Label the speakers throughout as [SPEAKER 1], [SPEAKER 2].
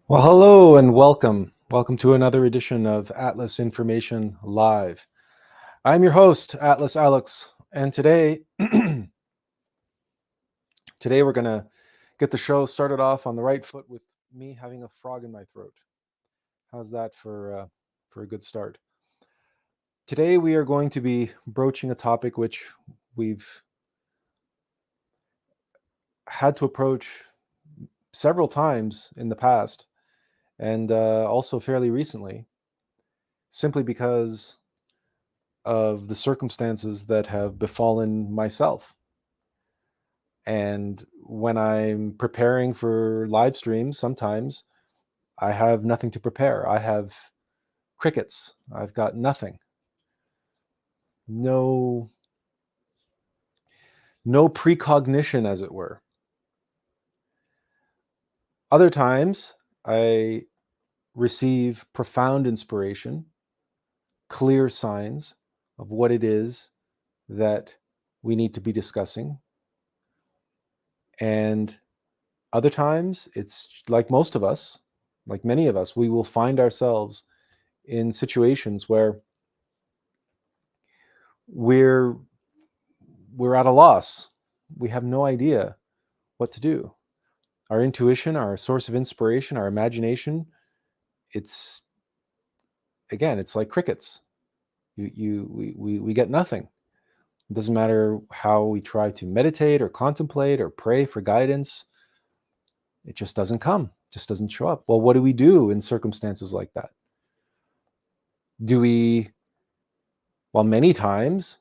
[SPEAKER 1] Well, hello and welcome. Welcome to another edition of Atlas Information Live. I'm your host, Atlas Alex, and today we're going to get the show started off on the right foot with me having a frog in my throat. How's that for a good start? Today we are going to be broaching a topic which we've had to approach several times in the past, and also fairly recently, simply because of the circumstances that have befallen myself. And when I'm preparing for live streams, sometimes I have nothing to prepare. I have crickets. I've got nothing. No precognition, as it were. Other times I receive profound inspiration, clear signs of what it is that we need to be discussing. And other times it's like most of us, like many of us, we will find ourselves in situations where we're at a loss. We have no idea what to do. Our intuition, our source of inspiration, our imagination, it's like crickets. We get nothing. It doesn't matter how we try to meditate or contemplate or pray for guidance. It just doesn't come, just doesn't show up. Well, what do we do in circumstances like that? Well, many times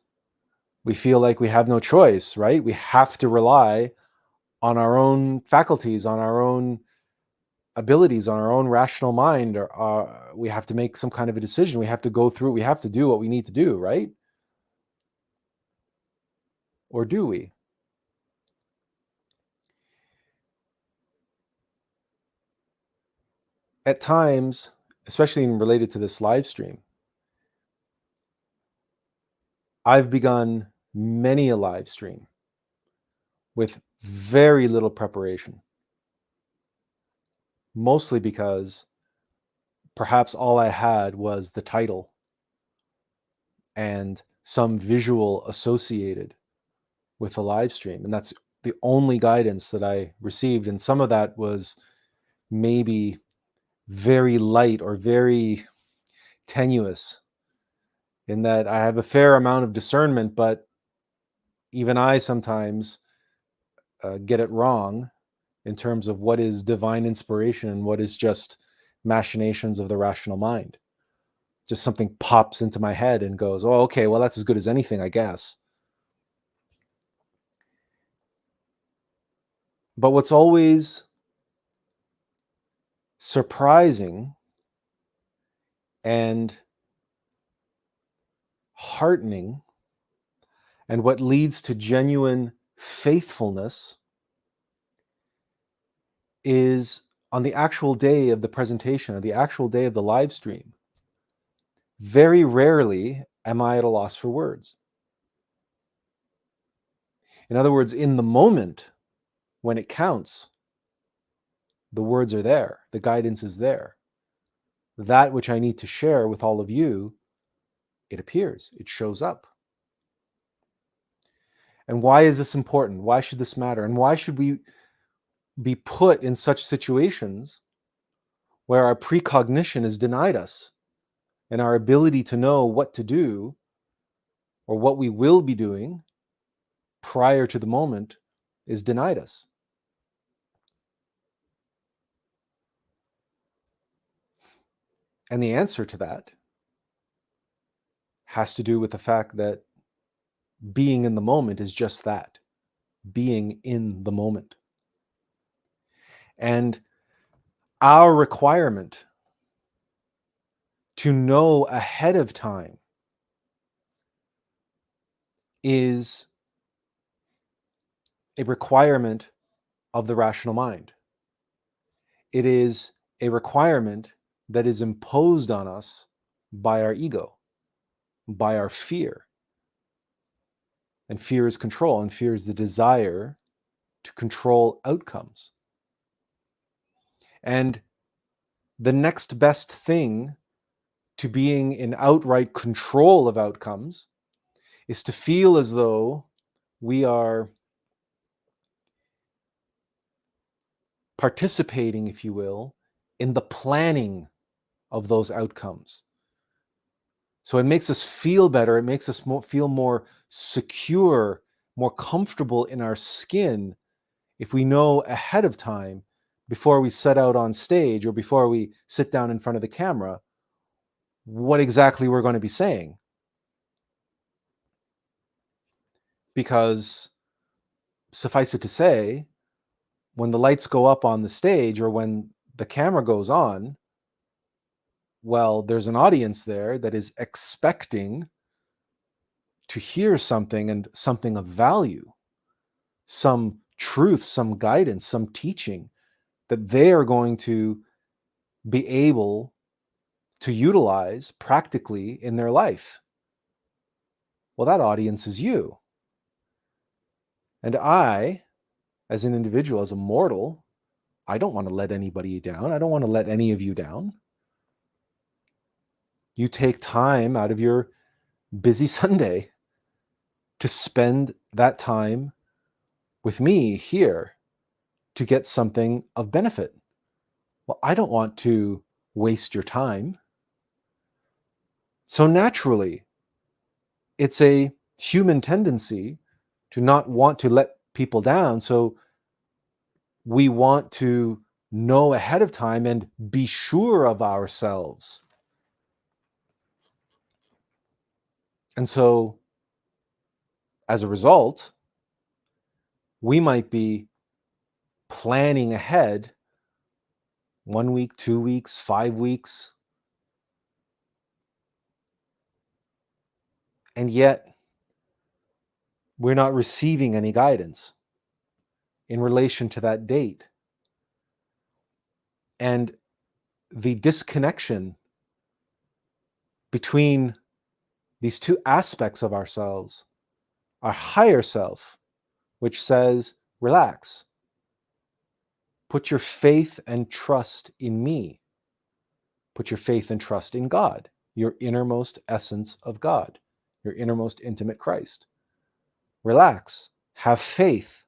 [SPEAKER 1] we feel like we have no choice, right? We have to rely on our own faculties, on our own abilities, on our own rational mind, or we have to make some kind of a decision. We have to go through, we have to do what we need to do, right? Or do we? At times, especially related to this live stream, I've begun many a live stream with very little preparation, mostly because perhaps all I had was the title and some visual associated with the live stream. And that's the only guidance that I received. And some of that was maybe very light or very tenuous, in that I have a fair amount of discernment, but even I sometimes get it wrong in terms of what is divine inspiration and what is just machinations of the rational mind. Just something pops into my head and goes, oh, okay, well, that's as good as anything, I guess. But what's always surprising and heartening, and what leads to genuine faithfulness, is on the actual day of the presentation, or the actual day of the live stream, very rarely am I at a loss for words. In other words, in the moment when it counts, the words are there, the guidance is there. That which I need to share with all of you, it appears, it shows up. And why is this important? Why should this matter? And why should we be put in such situations where our precognition is denied us and our ability to know what to do or what we will be doing prior to the moment is denied us. And the answer to that has to do with the fact that being in the moment is just that, being in the moment. And our requirement to know ahead of time is a requirement of the rational mind. It is a requirement that is imposed on us by our ego, by our fear. And fear is control, and fear is the desire to control outcomes. And the next best thing to being in outright control of outcomes is to feel as though we are participating, if you will, in the planning of those outcomes. So it makes us feel better. It makes us feel more secure, more comfortable in our skin if we know ahead of time, before we set out on stage or before we sit down in front of the camera, what exactly we're going to be saying. Because suffice it to say, when the lights go up on the stage or when the camera goes on, well, there's an audience there that is expecting to hear something, and something of value, some truth, some guidance, some teaching that they are going to be able to utilize practically in their life. Well, that audience is you. And I, as an individual, as a mortal, I don't want to let anybody down. I don't want to let any of you down. You take time out of your busy Sunday to spend that time with me here to get something of benefit. Well, I don't want to waste your time. So naturally, it's a human tendency to not want to let people down. So we want to know ahead of time and be sure of ourselves. And so, as a result, we might be planning ahead 1 week, 2 weeks, 5 weeks, and yet we're not receiving any guidance in relation to that date. And the disconnection between these two aspects of ourselves, our higher self, which says, relax, put your faith and trust in me, put your faith and trust in God, your innermost essence of God, your innermost intimate Christ. Relax, have faith.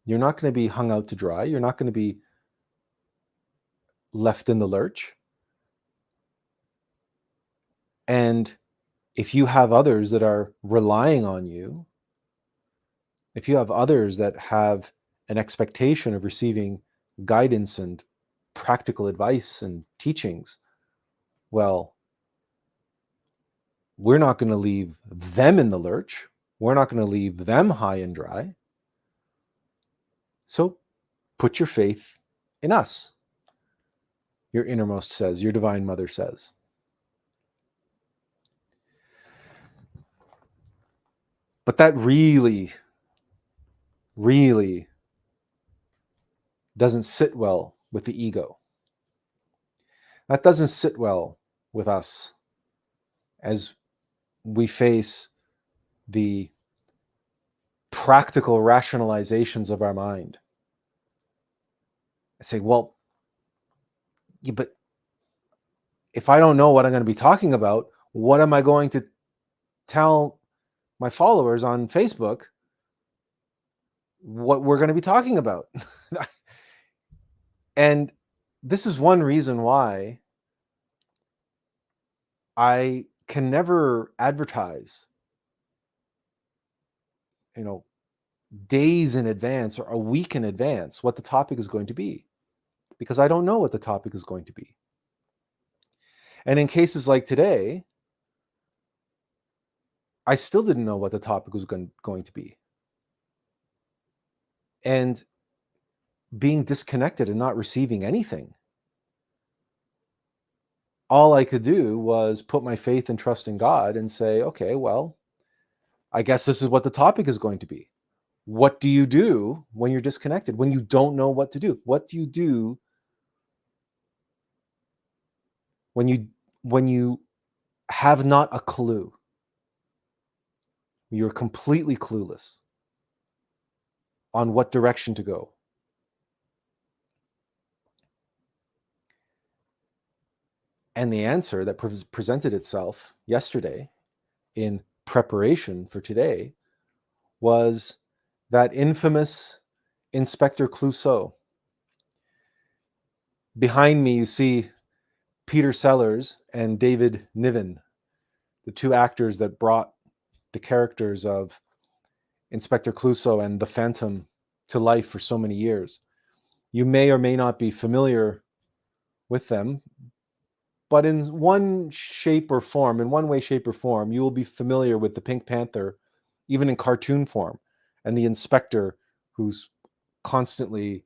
[SPEAKER 1] You're not going to be hung out to dry. You're not going to be left in the lurch. And if you have others that are relying on you, if you have others that have an expectation of receiving guidance and practical advice and teachings, well, we're not going to leave them in the lurch. We're not going to leave them high and dry. So put your faith in us, your innermost says, your divine mother says. But that really, really doesn't sit well with the ego. That doesn't sit well with us as we face the practical rationalizations of our mind. I say, well, yeah, but if I don't know what I'm going to be talking about, what am I going to tell my followers on Facebook what we're going to be talking about? And this is one reason why I can never advertise days in advance or a week in advance what the topic is going to be, because I don't know what the topic is going to be. And in cases like today, I still didn't know what the topic was going to be. And being disconnected and not receiving anything, all I could do was put my faith and trust in God and say, okay, well, I guess this is what the topic is going to be. What do you do when you're disconnected, when you don't know what to do? What do you do when you have not a clue? You're completely clueless on what direction to go. And the answer that presented itself yesterday in preparation for today was that infamous Inspector Clouseau. Behind me, you see Peter Sellers and David Niven, the two actors that brought the characters of Inspector Clouseau and the Phantom to life for so many years. You may or may not be familiar with them, but in one way, shape, or form, you will be familiar with the Pink Panther, even in cartoon form, and the Inspector who's constantly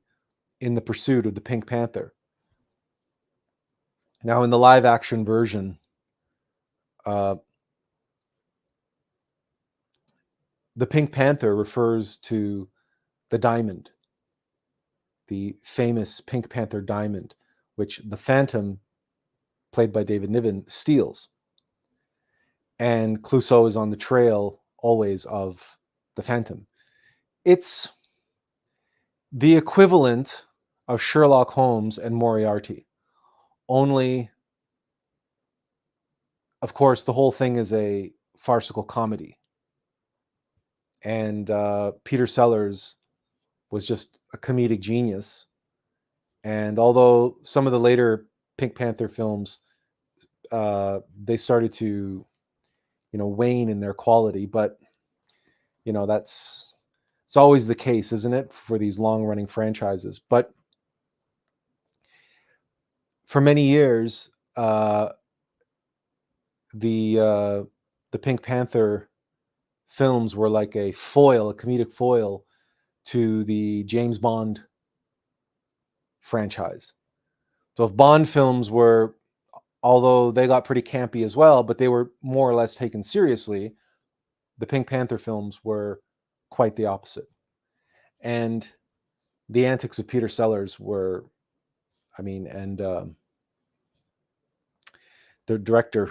[SPEAKER 1] in the pursuit of the Pink Panther. Now, in the live action version, the Pink Panther refers to the diamond, the famous Pink Panther diamond, which the Phantom, played by David Niven, steals. And Clouseau is on the trail always of the Phantom. It's the equivalent of Sherlock Holmes and Moriarty. Only, of course, the whole thing is a farcical comedy. And Peter Sellers was just a comedic genius. And although some of the later Pink Panther films, they started to, wane in their quality, but it's always the case, isn't it, for these long-running franchises? But for many years, the Pink Panther films were like a comedic foil to the James Bond franchise. So if Bond films were, although they got pretty campy as well, but they were more or less taken seriously, the Pink Panther films were quite the opposite. And the antics of Peter Sellers were, and the director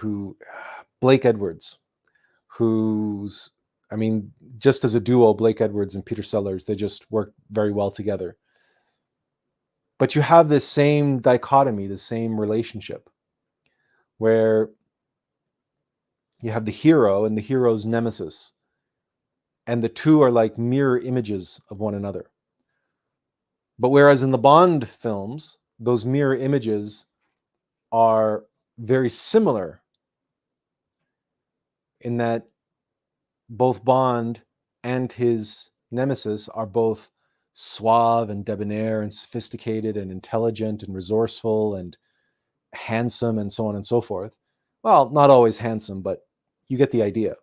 [SPEAKER 1] Blake Edwards, who's, just as a duo, Blake Edwards and Peter Sellers, they just worked very well together. But you have this same dichotomy, the same relationship, where you have the hero and the hero's nemesis, and the two are like mirror images of one another. But whereas in the Bond films, those mirror images are very similar in that both Bond and his nemesis are both suave and debonair and sophisticated and intelligent and resourceful and handsome and so on and so forth. Well, not always handsome, but you get the idea.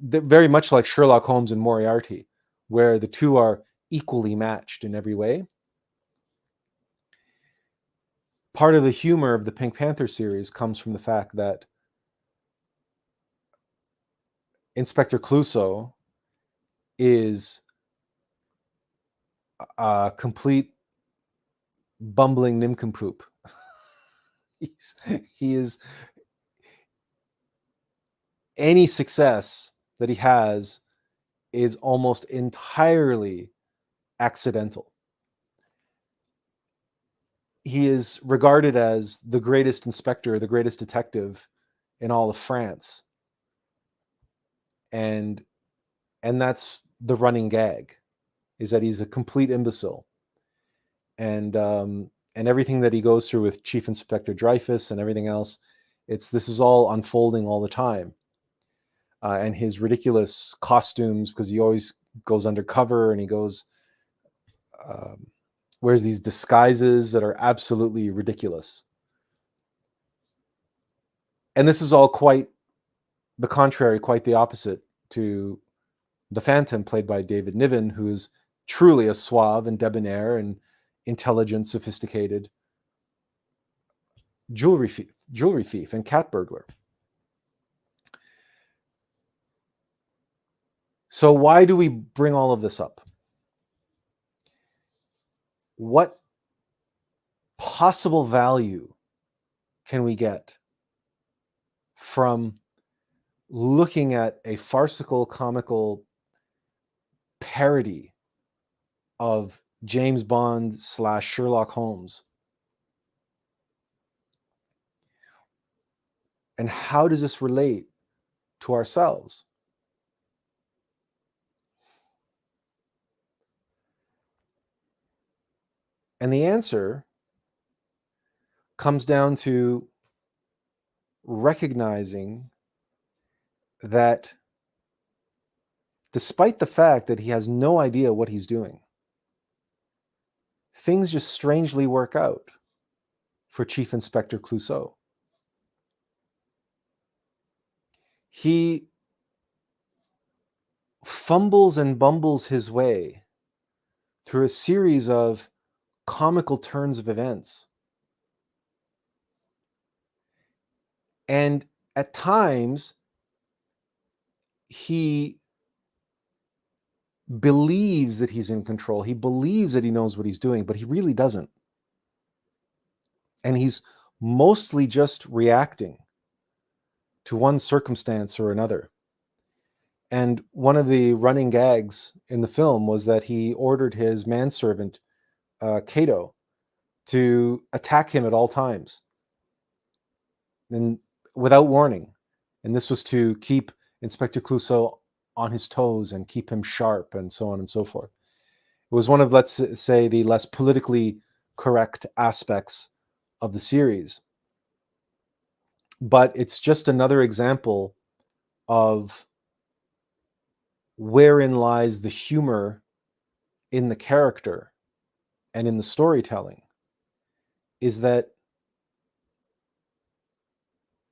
[SPEAKER 1] They're very much like Sherlock Holmes and Moriarty, where the two are equally matched in every way. Part of the humor of the Pink Panther series comes from the fact that Inspector Clouseau is a complete bumbling nincompoop. He is, any success that he has is almost entirely accidental. He is regarded as the greatest inspector, the greatest detective in all of France. And that's the running gag, is that he's a complete imbecile. And everything that he goes through with Chief Inspector Dreyfus and everything else, this is all unfolding all the time. and his ridiculous costumes, because he always goes undercover and he goes wears these disguises that are absolutely ridiculous. And this is all quite the contrary, quite the opposite to the Phantom, played by David Niven, who is truly a suave and debonair and intelligent, sophisticated jewelry thief and cat burglar. So why do we bring all of this up? What possible value can we get from looking at a farcical, comical parody of James Bond / Sherlock Holmes? And how does this relate to ourselves? And the answer comes down to recognizing that despite the fact that he has no idea what he's doing, things just strangely work out for Chief Inspector Clouseau. He fumbles and bumbles his way through a series of comical turns of events. And at times, he believes that he's in control. He believes that he knows what he's doing, but he really doesn't. And he's mostly just reacting to one circumstance or another. And one of the running gags in the film was that he ordered his manservant, Cato, to attack him at all times and without warning. And this was to keep Inspector Clouseau on his toes and keep him sharp and so on and so forth. It was one of, let's say, the less politically correct aspects of the series. But it's just another example of wherein lies the humor in the character and in the storytelling, is that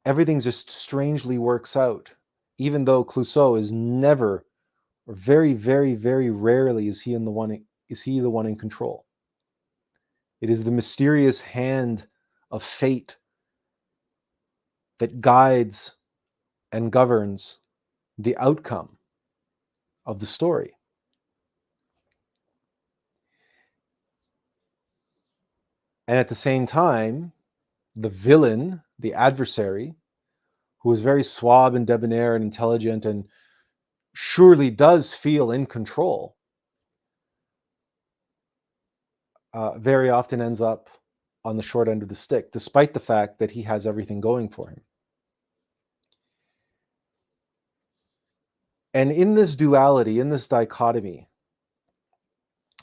[SPEAKER 1] everything just strangely works out, even though Clouseau is never, or very, very, very rarely is he the one in control. It is the mysterious hand of fate that guides and governs the outcome of the story. And at the same time, the villain, the adversary, who is very suave and debonair and intelligent and surely does feel in control, very often ends up on the short end of the stick, despite the fact that he has everything going for him. And in this duality, in this dichotomy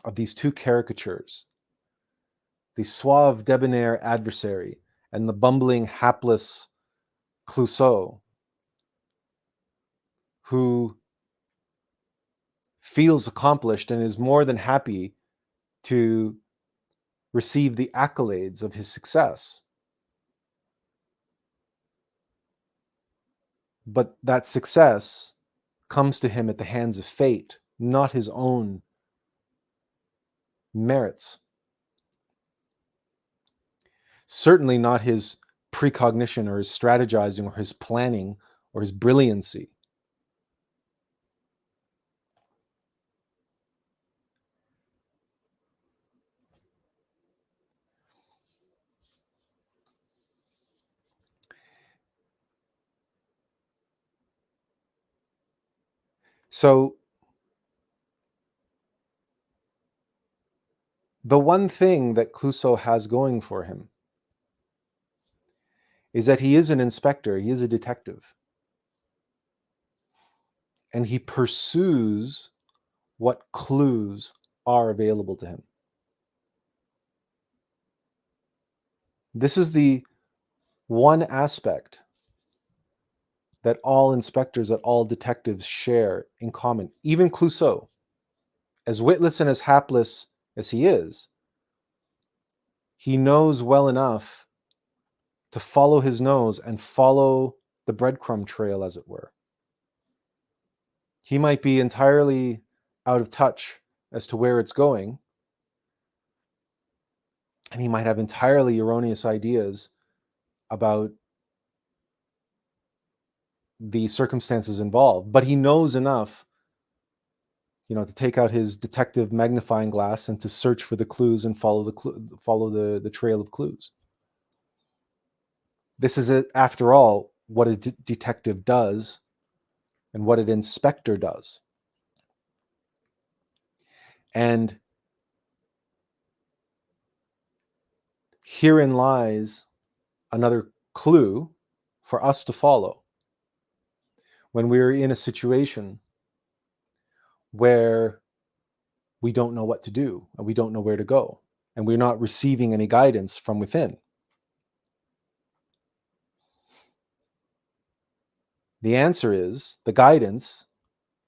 [SPEAKER 1] of these two caricatures, the suave, debonair adversary and the bumbling, hapless Clouseau, who feels accomplished and is more than happy to receive the accolades of his success. But that success comes to him at the hands of fate, not his own merits. Certainly not his precognition or his strategizing or his planning or his brilliancy. So the one thing that Clouseau has going for him is that he is an inspector, he is a detective. And he pursues what clues are available to him. This is the one aspect that all inspectors, that all detectives share in common. Even Clouseau, as witless and as hapless as he is, he knows well enough to follow his nose and follow the breadcrumb trail, as it were. He might be entirely out of touch as to where it's going, and he might have entirely erroneous ideas about the circumstances involved, but he knows enough, to take out his detective magnifying glass and to search for the clues and follow the trail of clues. This is, after all, what a detective does and what an inspector does. And herein lies another clue for us to follow when we're in a situation where we don't know what to do and we don't know where to go and we're not receiving any guidance from within. The answer is the guidance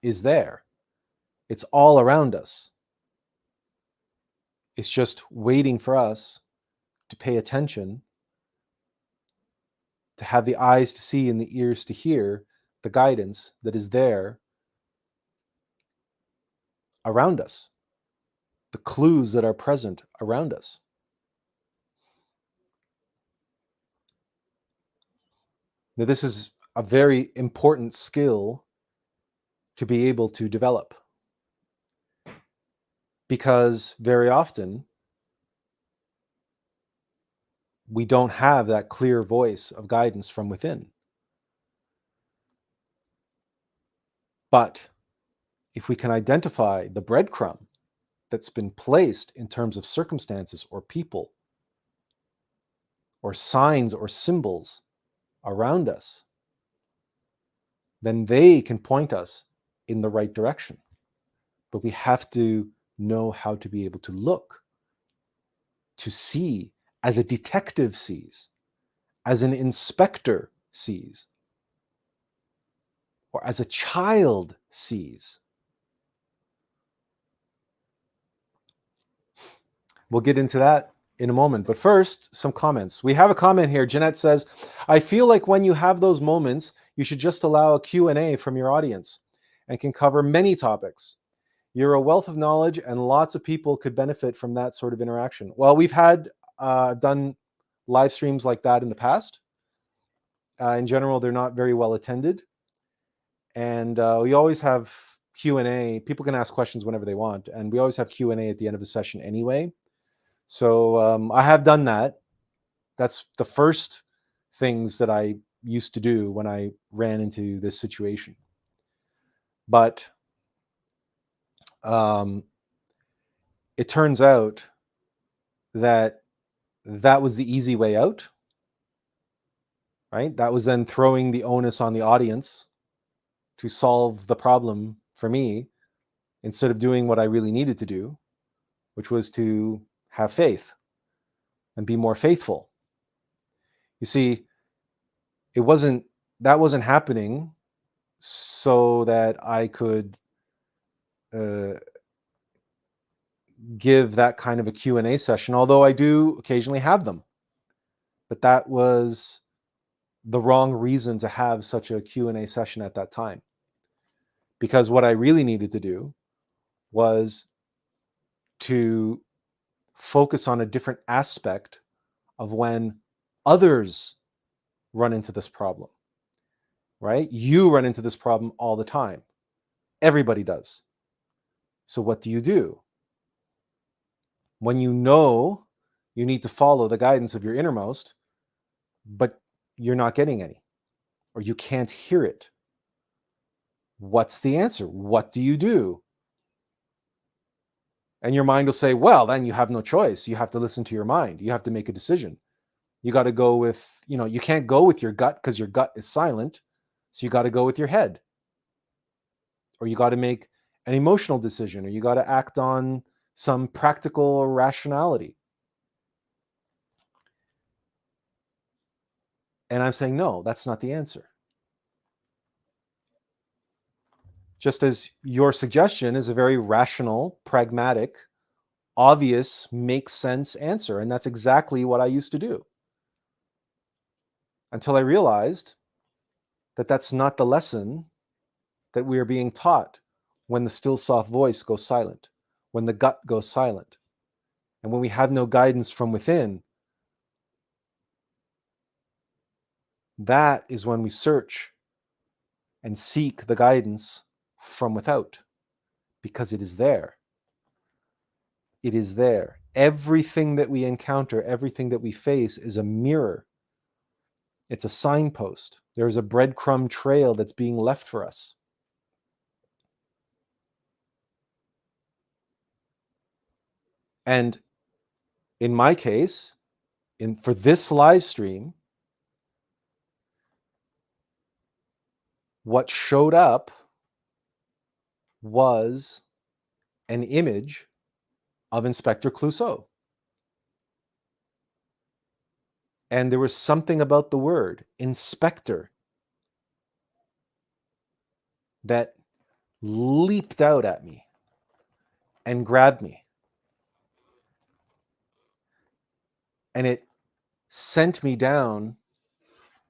[SPEAKER 1] is there. It's all around us. It's just waiting for us to pay attention, to have the eyes to see and the ears to hear the guidance that is there around us, the clues that are present around us. Now, this is a very important skill to be able to develop, because very often we don't have that clear voice of guidance from within. But if we can identify the breadcrumb that's been placed in terms of circumstances or people or signs or symbols around us, then they can point us in the right direction. But we have to know how to be able to look, to see as a detective sees, as an inspector sees, or as a child sees. We'll get into that in a moment. But first, some comments. We have a comment here. Jeanette says, I feel like when you have those moments, you should just allow a Q&A from your audience and can cover many topics. You're a wealth of knowledge and lots of people could benefit from that sort of interaction. Well, we've had done live streams like that in the past. In general, they're not very well attended. And we always have Q&A. People can ask questions whenever they want. And we always have Q&A at the end of the session anyway. So I have done that. That's the first things that I used to do when I ran into this situation. But it turns out that was the easy way out, right? That was then throwing the onus on the audience to solve the problem for me instead of doing what I really needed to do, which was to have faith and be more faithful. You see, that wasn't happening so that I could give that kind of a Q&A session, although I do occasionally have them. But that was the wrong reason to have such a Q&A session at that time. Because what I really needed to do was to focus on a different aspect of when others run into this problem, right? You run into this problem all the time. Everybody does. So what do? When you know you need to follow the guidance of your innermost, but you're not getting any, or you can't hear it, what's the answer? What do you do? And your mind will say, well, then you have no choice. You have to listen to your mind. You have to make a decision. You got to go with, you can't go with your gut because your gut is silent. So you got to go with your head. Or you got to make an emotional decision, or you got to act on some practical rationality. And I'm saying, no, that's not the answer. Just as your suggestion is a very rational, pragmatic, obvious, makes sense answer. And that's exactly what I used to do. Until I realized that that's not the lesson that we are being taught when the still soft voice goes silent, when the gut goes silent, and when we have no guidance from within. That is when we search and seek the guidance from without, because it is there. It is there. Everything that we encounter, everything that we face is a mirror. It's a signpost. There's a breadcrumb trail that's being left for us. And in my case, for this live stream, what showed up was an image of Inspector Clouseau. And there was something about the word inspector that leaped out at me and grabbed me. And it sent me down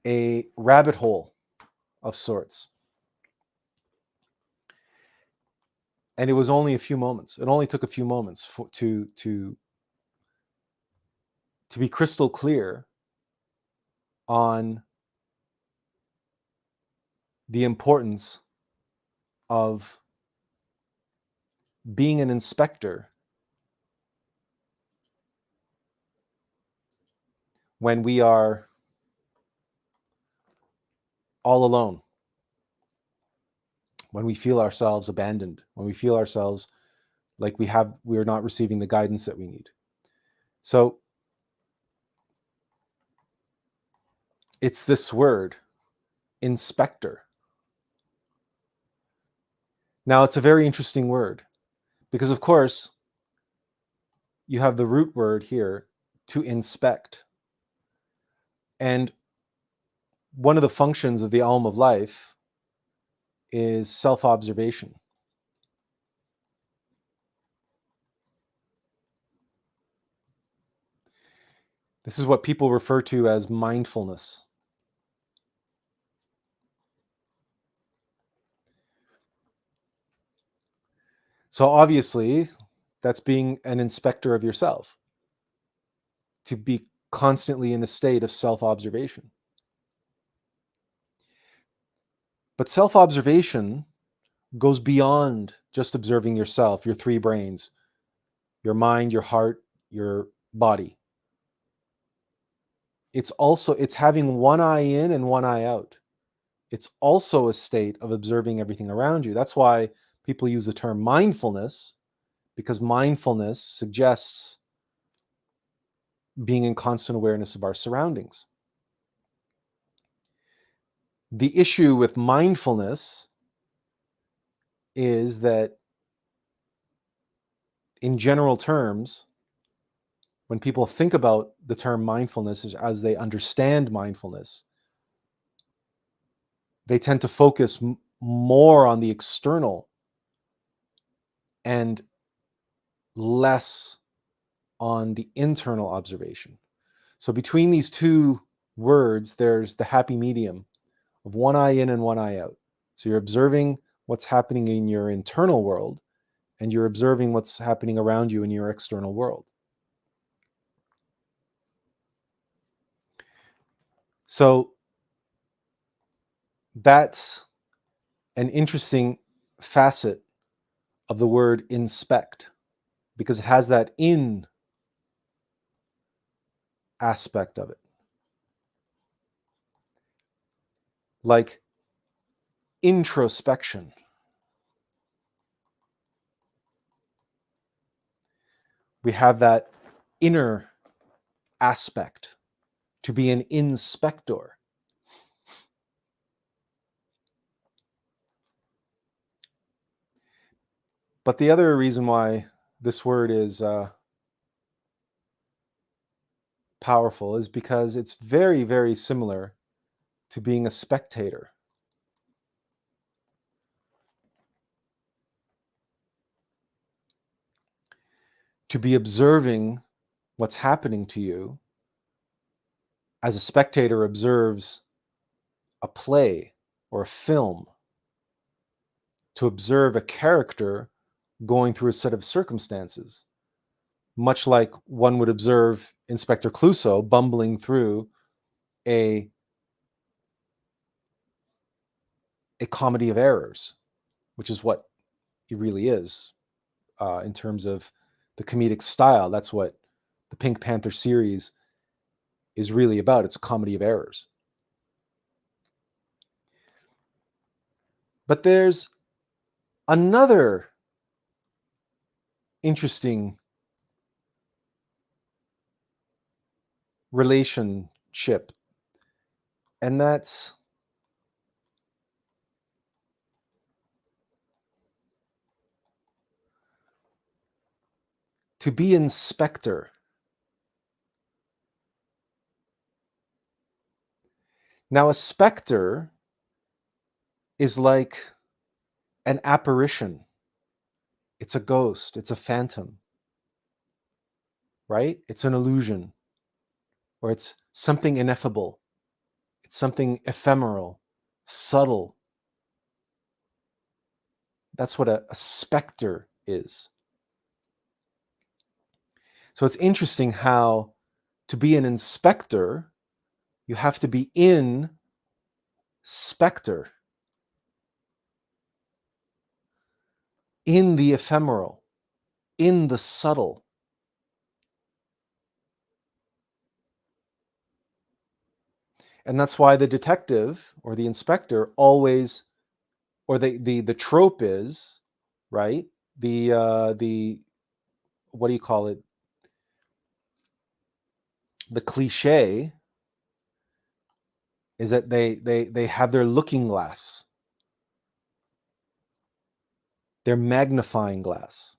[SPEAKER 1] a rabbit hole of sorts. And it was only a few moments. It only took a few moments to be crystal clear on the importance of being an inspector when we are all alone, when we feel ourselves abandoned, when we feel ourselves like we are not receiving the guidance that we need. So it's this word, inspector. Now, it's a very interesting word because, of course, you have the root word here, to inspect. And one of the functions of the Alm of Life is self-observation. This is what people refer to as mindfulness. So obviously, that's being an inspector of yourself, to be constantly in a state of self-observation. But self-observation goes beyond just observing yourself, your three brains, your mind, your heart, your body. It's having one eye in and one eye out. It's also a state of observing everything around you. That's why people use the term mindfulness, because mindfulness suggests being in constant awareness of our surroundings. The issue with mindfulness is that, in general terms, when people think about the term mindfulness as they understand mindfulness, they tend to focus more on the external and less on the internal observation. So between these two words, there's the happy medium of one eye in and one eye out. So you're observing what's happening in your internal world, and you're observing what's happening around you in your external world. So that's an interesting facet of the word inspect, because it has that in aspect of it. Like introspection. We have that inner aspect, to be an inspector. But the other reason why this word is powerful is because it's very, very similar to being a spectator. to be observing what's happening to you as a spectator observes a play or a film, to observe a character going through a set of circumstances, much like one would observe Inspector Clouseau bumbling through a comedy of errors, which is what he really is in terms of the comedic style. That's what the Pink Panther series is really about. It's a comedy of errors. But there's another interesting relationship, and that's to be inspector. Now, a specter is like an apparition. It's a ghost. It's a phantom, right? It's an illusion, or it's something ineffable. It's something ephemeral, subtle. That's what a specter is. So it's interesting how to be an inspector, you have to be in specter, in the ephemeral, in the subtle. And that's why the detective or the inspector always, or the trope is, right? The what do you call it? The cliche is that they have their looking glass, their magnifying glass,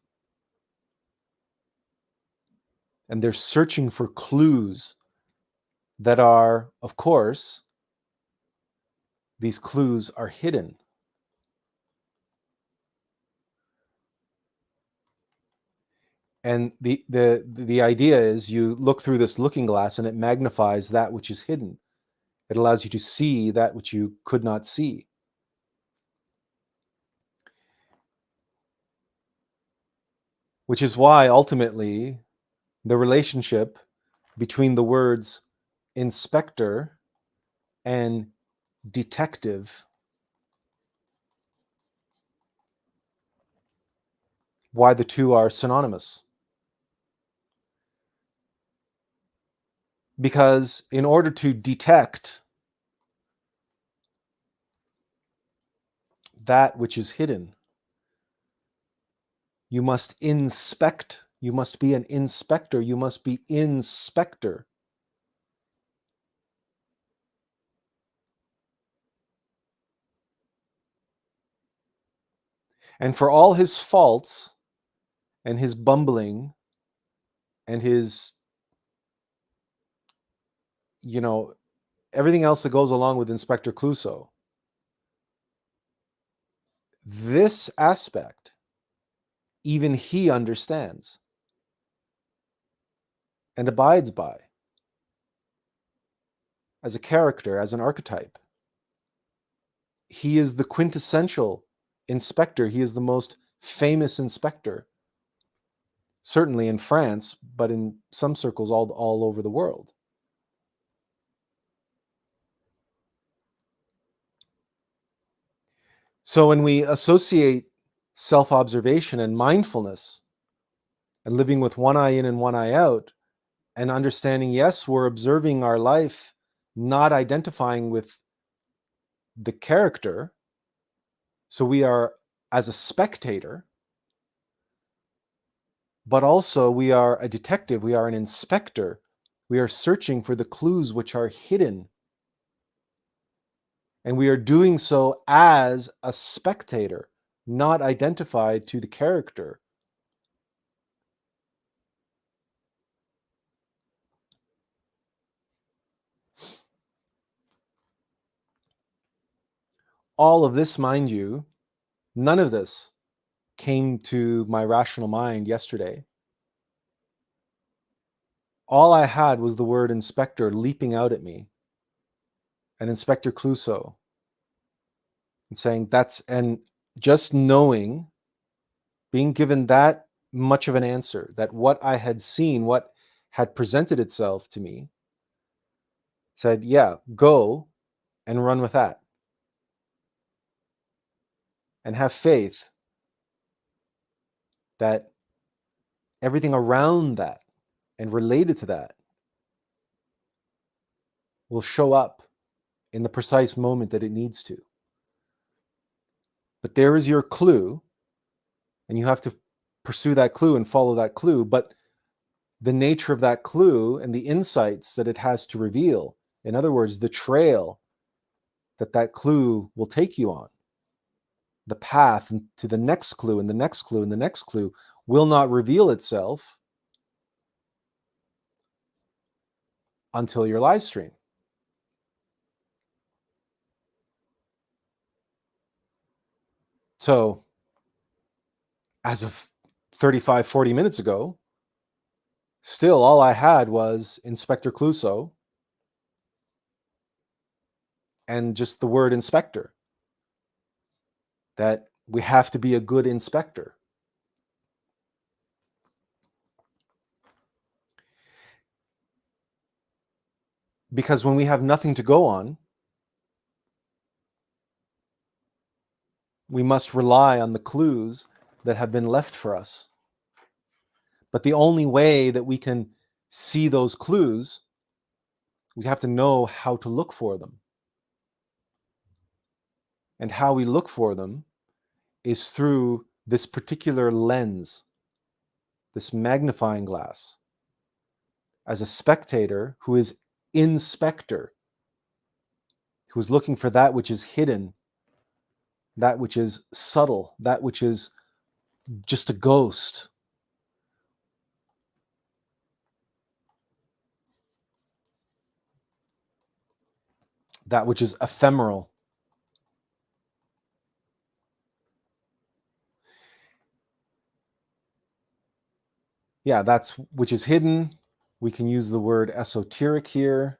[SPEAKER 1] and they're searching for clues that are, of course, these clues are hidden. And the idea is you look through this looking glass and it magnifies that which is hidden. It allows you to see that which you could not see. Which is why ultimately the relationship between the words inspector and detective, why the two are synonymous. Because in order to detect that which is hidden, you must inspect. You must be an inspector. You must be inspector. And for all his faults and his bumbling and his, everything else that goes along with Inspector Clouseau, this aspect, even he understands and abides by as a character, as an archetype. He is the quintessential inspector. He is the most famous inspector, certainly in France, but in some circles all over the world. So when we associate self-observation and mindfulness and living with one eye in and one eye out, and understanding, yes, we're observing our life, not identifying with the character. So we are as a spectator, but also we are a detective, we are an inspector. We are searching for the clues which are hidden. And we are doing so as a spectator, not identified to the character. All of this, mind you, none of this came to my rational mind yesterday. all I had was the word inspector leaping out at me, and Inspector Clouseau, and saying and just knowing, being given that much of an answer, that what I had seen, what had presented itself to me, said, yeah, go and run with that. And have faith that everything around that and related to that will show up in the precise moment that it needs to. But there is your clue, and you have to pursue that clue and follow that clue. But the nature of that clue and the insights that it has to reveal, in other words, the trail that clue will take you on, the path to the next clue and the next clue and the next clue, will not reveal itself until your live stream. So as of 35, 40 minutes ago, still all I had was Inspector Clouseau and just the word inspector, that we have to be a good inspector. Because when we have nothing to go on, we must rely on the clues that have been left for us. But the only way that we can see those clues, we have to know how to look for them. And how we look for them is through this particular lens, this magnifying glass. As a spectator who is inspector, who is looking for that which is hidden, that which is subtle, that which is just a ghost. That which is ephemeral. Yeah, that's which is hidden. We can use the word esoteric here.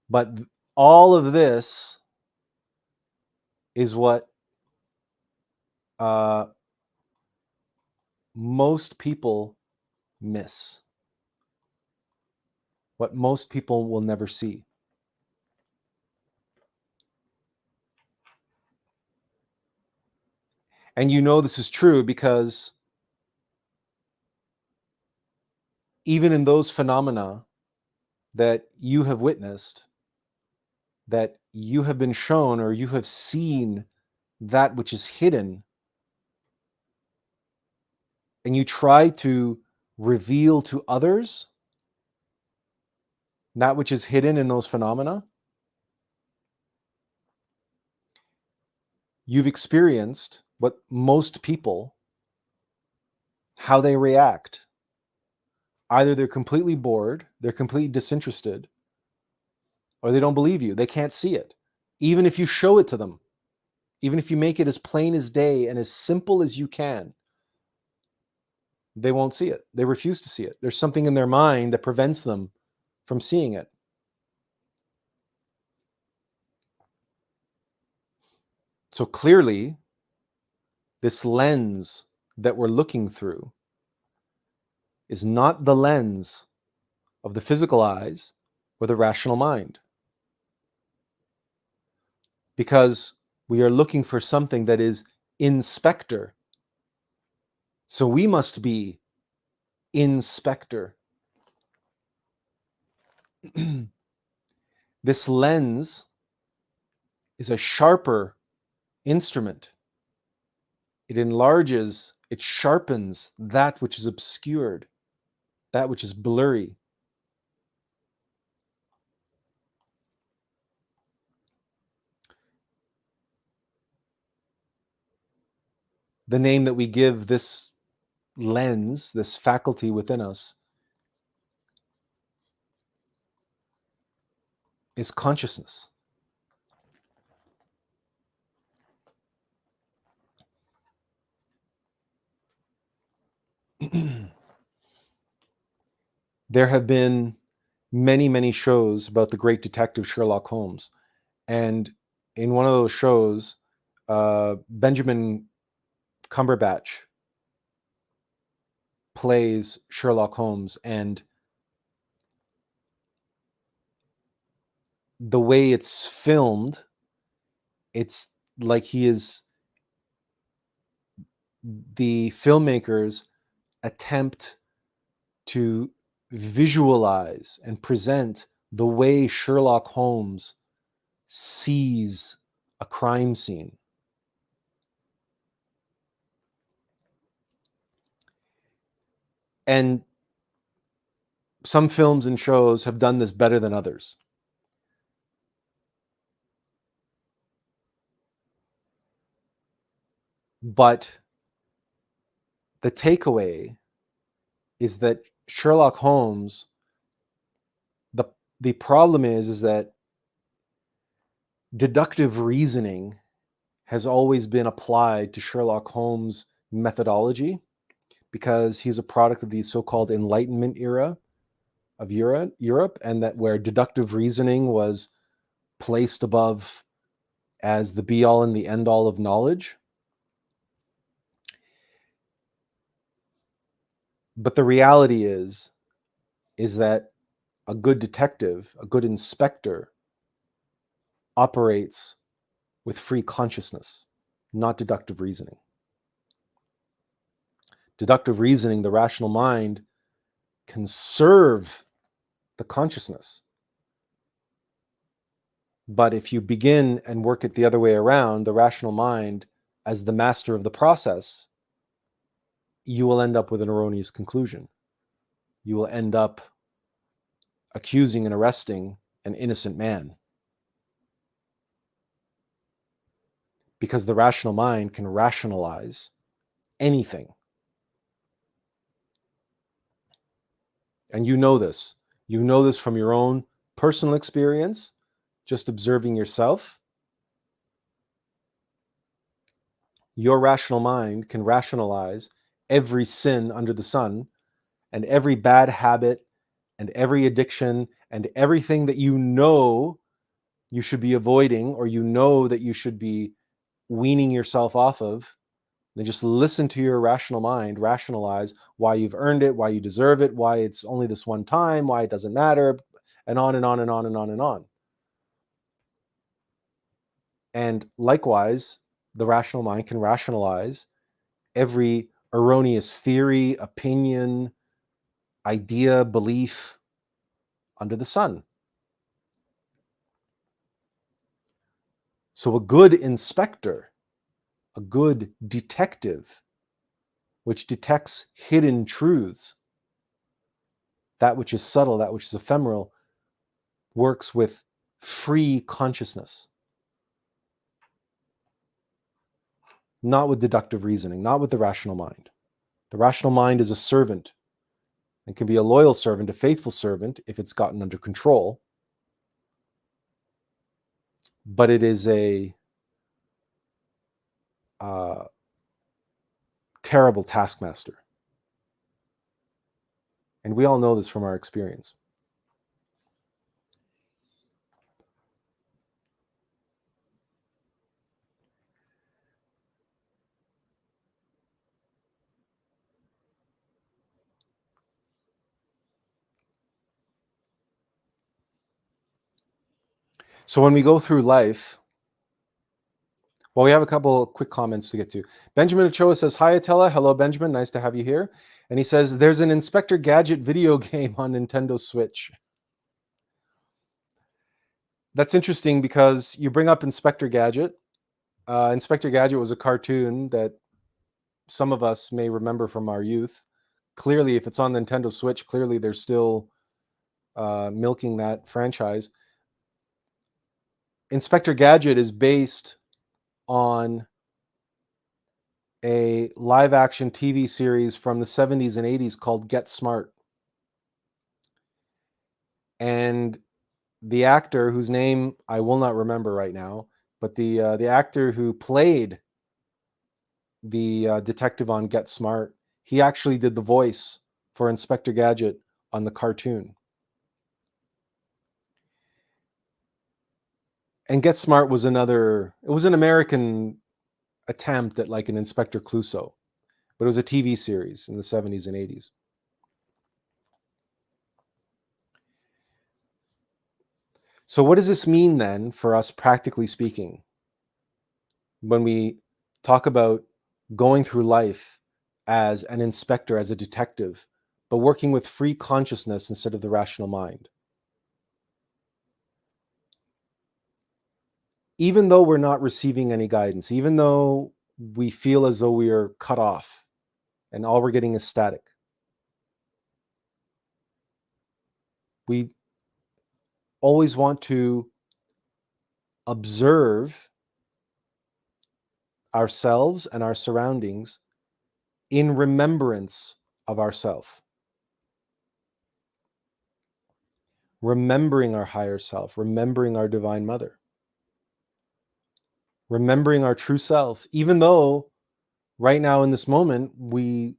[SPEAKER 1] But all of this is what most people miss. What most people will never see. And you know this is true because even in those phenomena that you have witnessed, that you have been shown or you have seen that which is hidden, and you try to reveal to others that which is hidden in those phenomena, you've experienced what most people, how they react. Either they're completely bored, they're completely disinterested, or they don't believe you. They can't see it. Even if you show it to them, even if you make it as plain as day and as simple as you can, they won't see it. They refuse to see it. There's something in their mind that prevents them from seeing it. So clearly, this lens that we're looking through is not the lens of the physical eyes or the rational mind. Because we are looking for something that is inspector. So we must be inspector. This lens is a sharper instrument. It enlarges, it sharpens that which is obscured, that which is blurry. The name that we give this lens, this faculty within us, is consciousness. there have been many, many shows about the great detective Sherlock Holmes. And in one of those shows, Benjamin Cumberbatch plays Sherlock Holmes, and the way it's filmed, it's like the filmmakers attempt to visualize and present the way Sherlock Holmes sees a crime scene. And some films and shows have done this better than others. But the takeaway is that Sherlock Holmes, the problem is that deductive reasoning has always been applied to Sherlock Holmes' methodology because he's a product of the so-called Enlightenment era of Europe, and that where deductive reasoning was placed above as the be-all and the end-all of knowledge. But the reality is that a good detective, a good inspector, operates with free consciousness, not deductive reasoning. Deductive reasoning, the rational mind, can serve the consciousness. But if you begin and work it the other way around, the rational mind as the master of the process, you will end up with an erroneous conclusion. You will end up accusing and arresting an innocent man. Because the rational mind can rationalize anything. And you know this. You know this from your own personal experience, just observing yourself. Your rational mind can rationalize every sin under the sun and every bad habit and every addiction and everything that you know you should be avoiding, or you know that you should be weaning yourself off of. Then just listen to your rational mind rationalize why you've earned it, why you deserve it, why it's only this one time, why it doesn't matter, and on and on and on and on and on. And likewise, the rational mind can rationalize every erroneous theory, opinion, idea, belief under the sun. So a good inspector, a good detective, which detects hidden truths, that which is subtle, that which is ephemeral, works with free consciousness. Not with deductive reasoning, not with the rational mind. The rational mind is a servant and can be a loyal servant, a faithful servant, if it's gotten under control. But it is a terrible taskmaster. And we all know this from our experience. So when we go through life, well, we have a couple of quick comments to get to. Benjamin Ochoa says, hi, Attila. Hello, Benjamin. Nice to have you here. And he says, there's an Inspector Gadget video game on Nintendo Switch. That's interesting because you bring up Inspector Gadget. Inspector Gadget was a cartoon that some of us may remember from our youth. Clearly, if it's on Nintendo Switch, clearly they're still milking that franchise. Inspector Gadget is based on a live-action TV series from the 70s and 80s called Get Smart. And the actor, whose name I will not remember right now, but the actor who played the detective on Get Smart, he actually did the voice for Inspector Gadget on the cartoon. And Get Smart was it was an American attempt at like an Inspector Clouseau, but it was a TV series in the 70s and 80s. So what does this mean then for us, practically speaking, when we talk about going through life as an inspector, as a detective, but working with free consciousness instead of the rational mind? Even though we're not receiving any guidance, even though we feel as though we are cut off and all we're getting is static, we always want to observe ourselves and our surroundings in remembrance of ourself, remembering our higher self, remembering our divine mother, remembering our true self, even though right now in this moment we're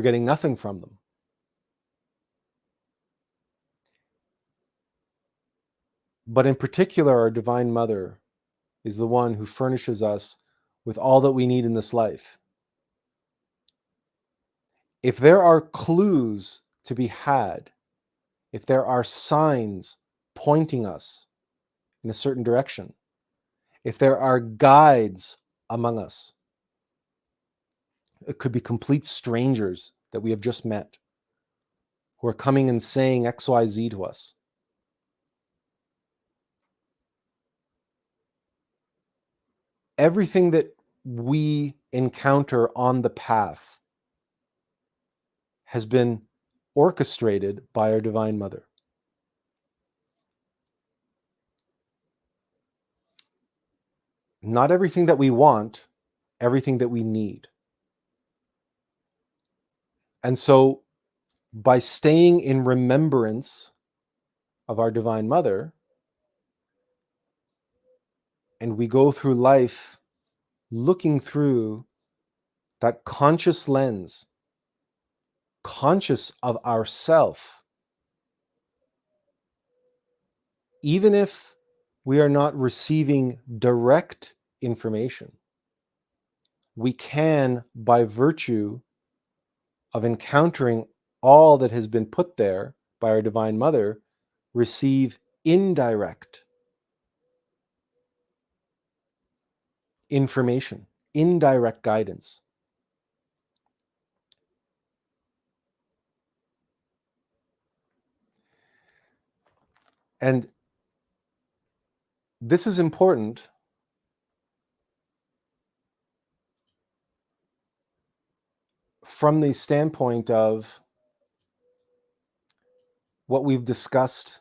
[SPEAKER 1] getting nothing from them. But in particular, our divine mother is the one who furnishes us with all that we need in this life. If there are clues to be had, if there are signs pointing us in a certain direction, if there are guides among us, it could be complete strangers that we have just met who are coming and saying XYZ to us. Everything that we encounter on the path has been orchestrated by our divine mother. Not everything that we want, everything that we need. And so by staying in remembrance of our divine mother, and we go through life looking through that conscious lens, conscious of ourself, even if we are not receiving direct information, we can, by virtue of encountering all that has been put there by our divine mother, receive indirect information, indirect guidance. And this is important from the standpoint of what we've discussed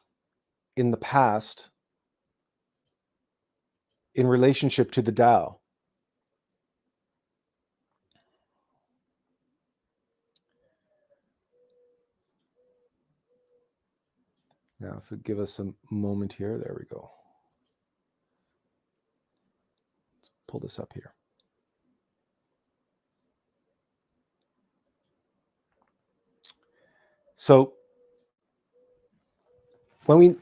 [SPEAKER 1] in the past in relationship to the Tao. Now, if you give us a moment here, there we go. Let's pull this up here. So, when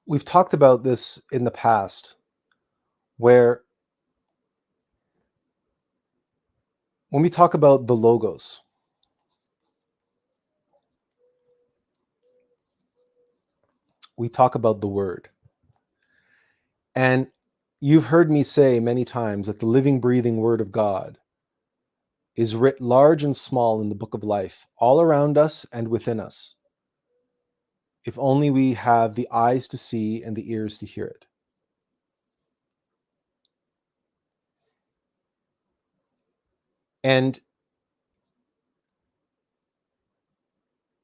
[SPEAKER 1] we've talked about this in the past, where when we talk about the logos, we talk about the word. And you've heard me say many times that the living, breathing word of God is writ large and small in the book of life, all around us and within us, if only we have the eyes to see and the ears to hear it. And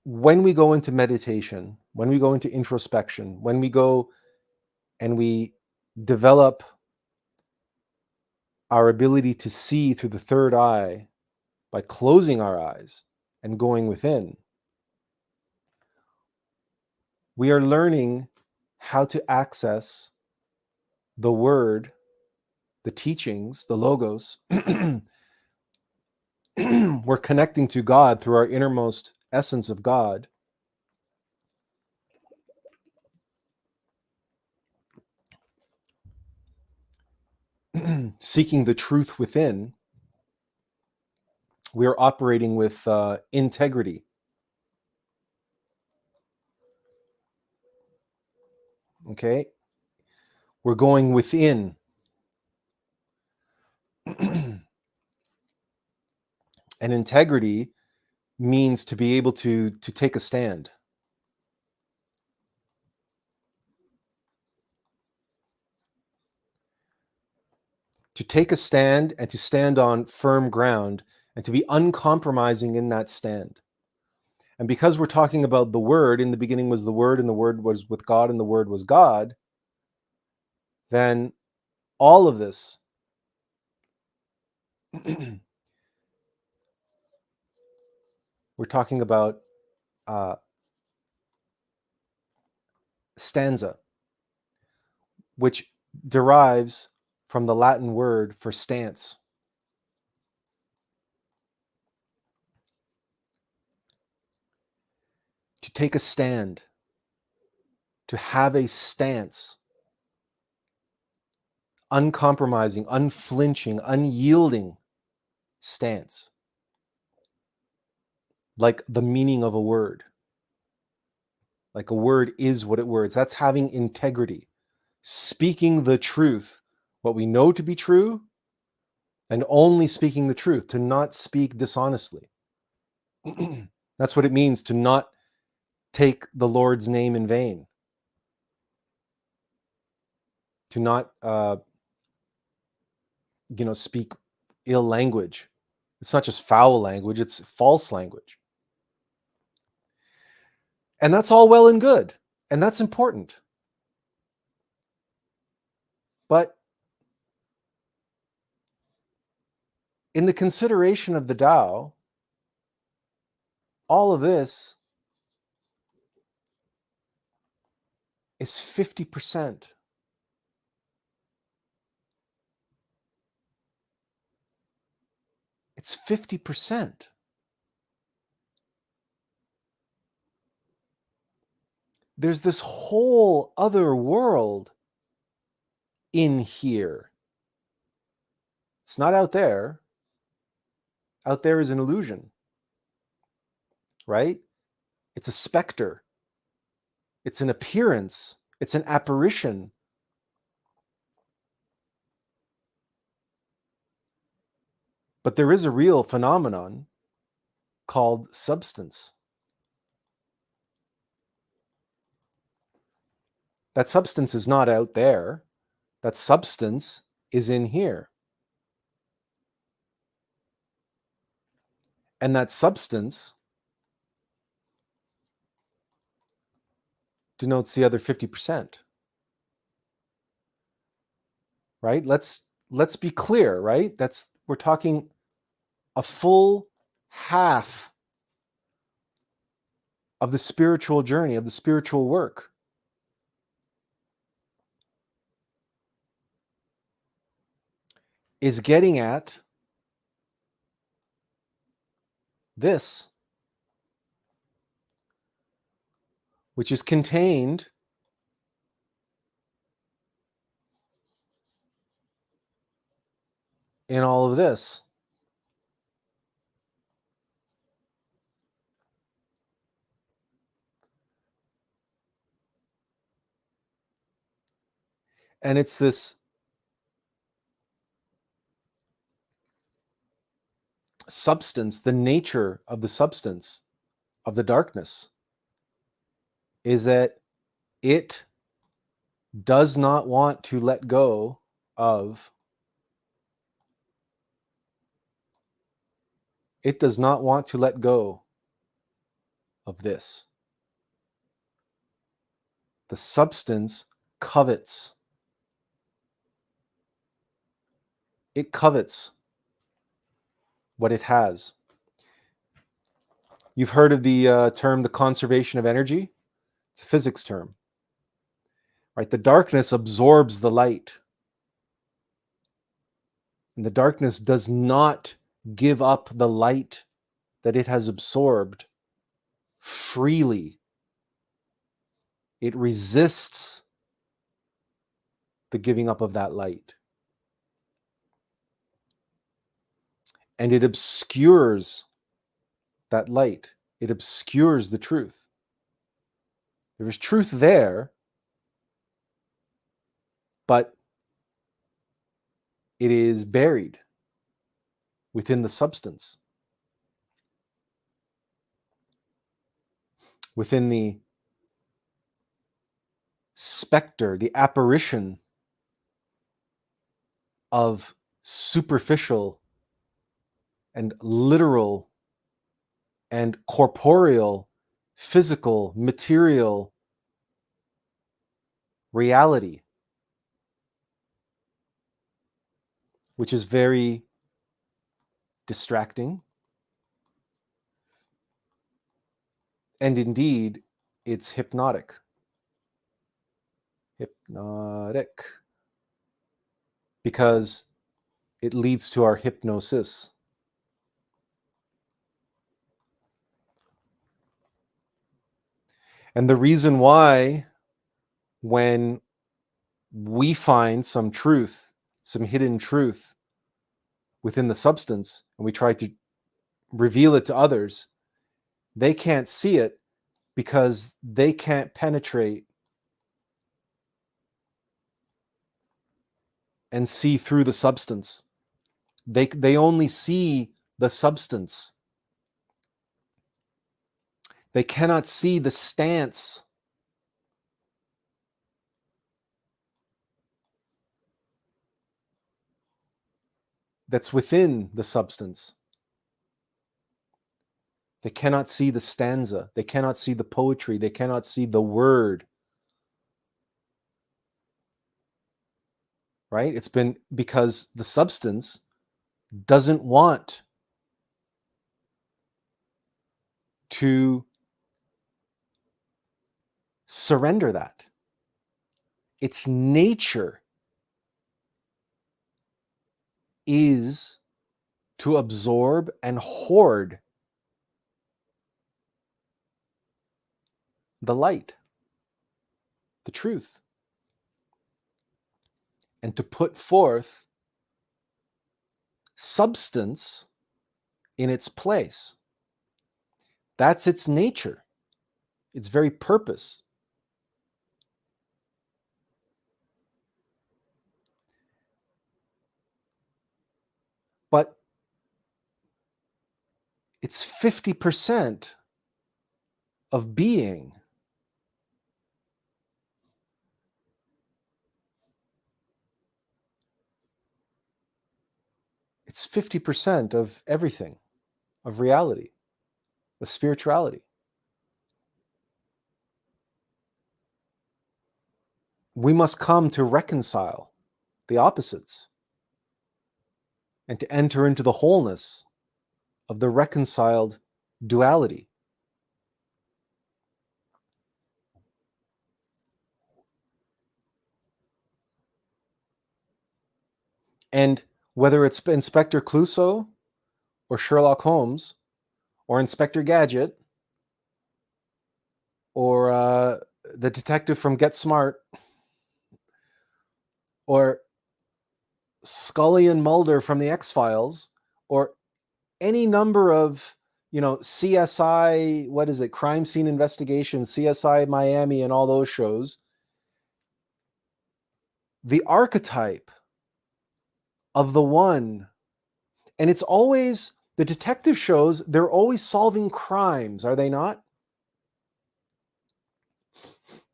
[SPEAKER 1] when we go into meditation, when we go into introspection, when we go and we develop our ability to see through the third eye by closing our eyes and going within, we are learning how to access the word the teachings, the logos, we're connecting to God through our innermost essence of God. Seeking the truth within, we are operating with integrity. Okay? We're going within. And integrity means to be able to take a stand. To take a stand and to stand on firm ground and to be uncompromising in that stand. And because we're talking about the Word, in the beginning was the Word, and the Word was with God, and the Word was God, then all of this we're talking about stanza, which derives from the Latin word for stance. To take a stand, to have a stance, uncompromising, unflinching, unyielding stance, like the meaning of a word. Like a word is what it words. That's having integrity, speaking the truth, what we know to be true, and only speaking the truth, to not speak dishonestly. That's what it means to not take the Lord's name in vain, to not speak ill language. It's not just foul language, it's false language. And that's all well and good, and that's important. But in the consideration of the Tao, all of this is 50%. It's 50%. There's this whole other world in here. It's not out there. Out there is an illusion, right? It's a specter. It's an appearance. It's an apparition. But there is a real phenomenon called substance. That substance is not out there. That substance is in here. And that substance denotes the other 50%. Right? Let's be clear, right? We're talking a full half of the spiritual journey, of the spiritual work. Is getting at this, which is contained in all of this. And it's this substance, the nature of the substance of the darkness is that it does not want to let go of, it does not want to let go of this. The substance covets. It covets what it has. You've heard of the term, the conservation of energy? It's a physics term, right? The darkness absorbs the light. And the darkness does not give up the light that it has absorbed freely. It resists the giving up of that light. And it obscures that light. It obscures the truth. There is truth there, but it is buried within the substance, within the specter, the apparition of superficial and literal and corporeal, physical, material reality, which is very distracting. And indeed, it's hypnotic. Hypnotic. Because it leads to our hypnosis. And the reason why, when we find some truth, some hidden truth within the substance, and we try to reveal it to others, they can't see it because they can't penetrate and see through the substance. They only see the substance. They cannot see the stance that's within the substance. They cannot see the stanza. They cannot see the poetry. They cannot see the word. Right? It's been because the substance doesn't want to surrender that. Its nature is to absorb and hoard the light, the truth, and to put forth substance in its place. That's its nature, its very purpose. But it's 50% of being. It's 50% of everything, of reality, of spirituality. We must come to reconcile the opposites and to enter into the wholeness of the reconciled duality. And whether it's Inspector Clouseau or Sherlock Holmes or Inspector Gadget or the detective from Get Smart or Scully and Mulder from the X-Files or any number of, CSI, what is it, Crime Scene Investigation, CSI Miami and all those shows, the archetype of the one, and it's always, the detective shows, they're always solving crimes, are they not?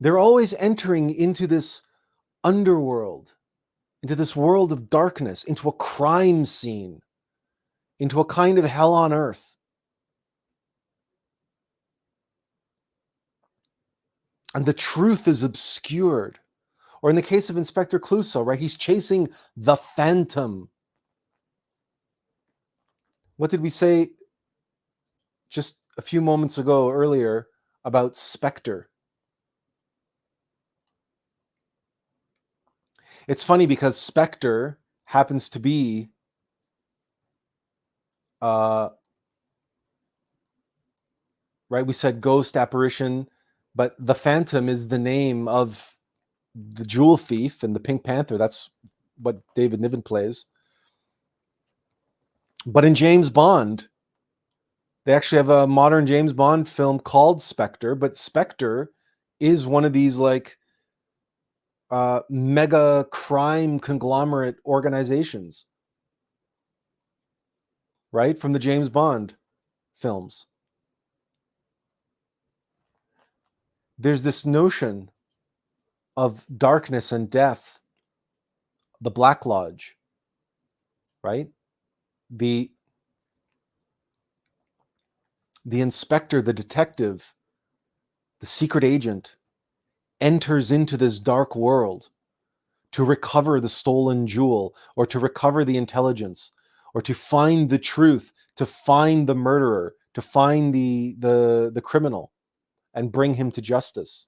[SPEAKER 1] They're always entering into this underworld, into this world of darkness, into a crime scene, into a kind of hell on earth. And the truth is obscured. Or in the case of Inspector Clouseau, right? He's chasing the phantom. What did we say just a few moments ago earlier about specter? It's funny because specter happens to be right? We said ghost, apparition, but the Phantom is the name of the jewel thief in the Pink Panther. That's what David Niven plays. But in James Bond, they actually have a modern James Bond film called Spectre, but Spectre is one of these like mega crime conglomerate organizations, right? From the James Bond films. There's this notion of darkness and death, the Black Lodge, right? The inspector, the detective, the secret agent enters into this dark world to recover the stolen jewel, or to recover the intelligence, or to find the truth, to find the murderer, to find the criminal and bring him to justice.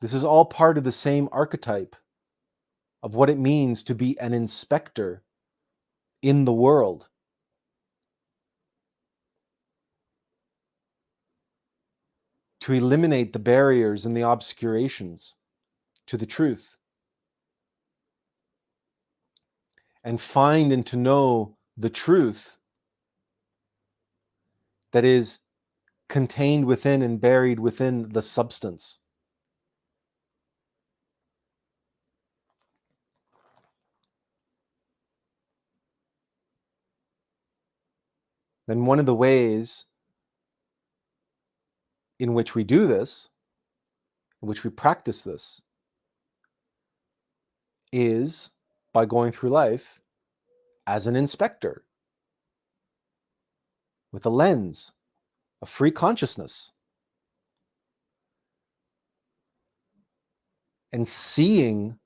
[SPEAKER 1] This is all part of the same archetype of what it means to be an inspector in the world. To eliminate the barriers and the obscurations to the truth, and find and to know the truth that is contained within and buried within the substance. Then one of the ways in which we do this, in which we practice this, is by going through life as an inspector with a lens of free consciousness and seeing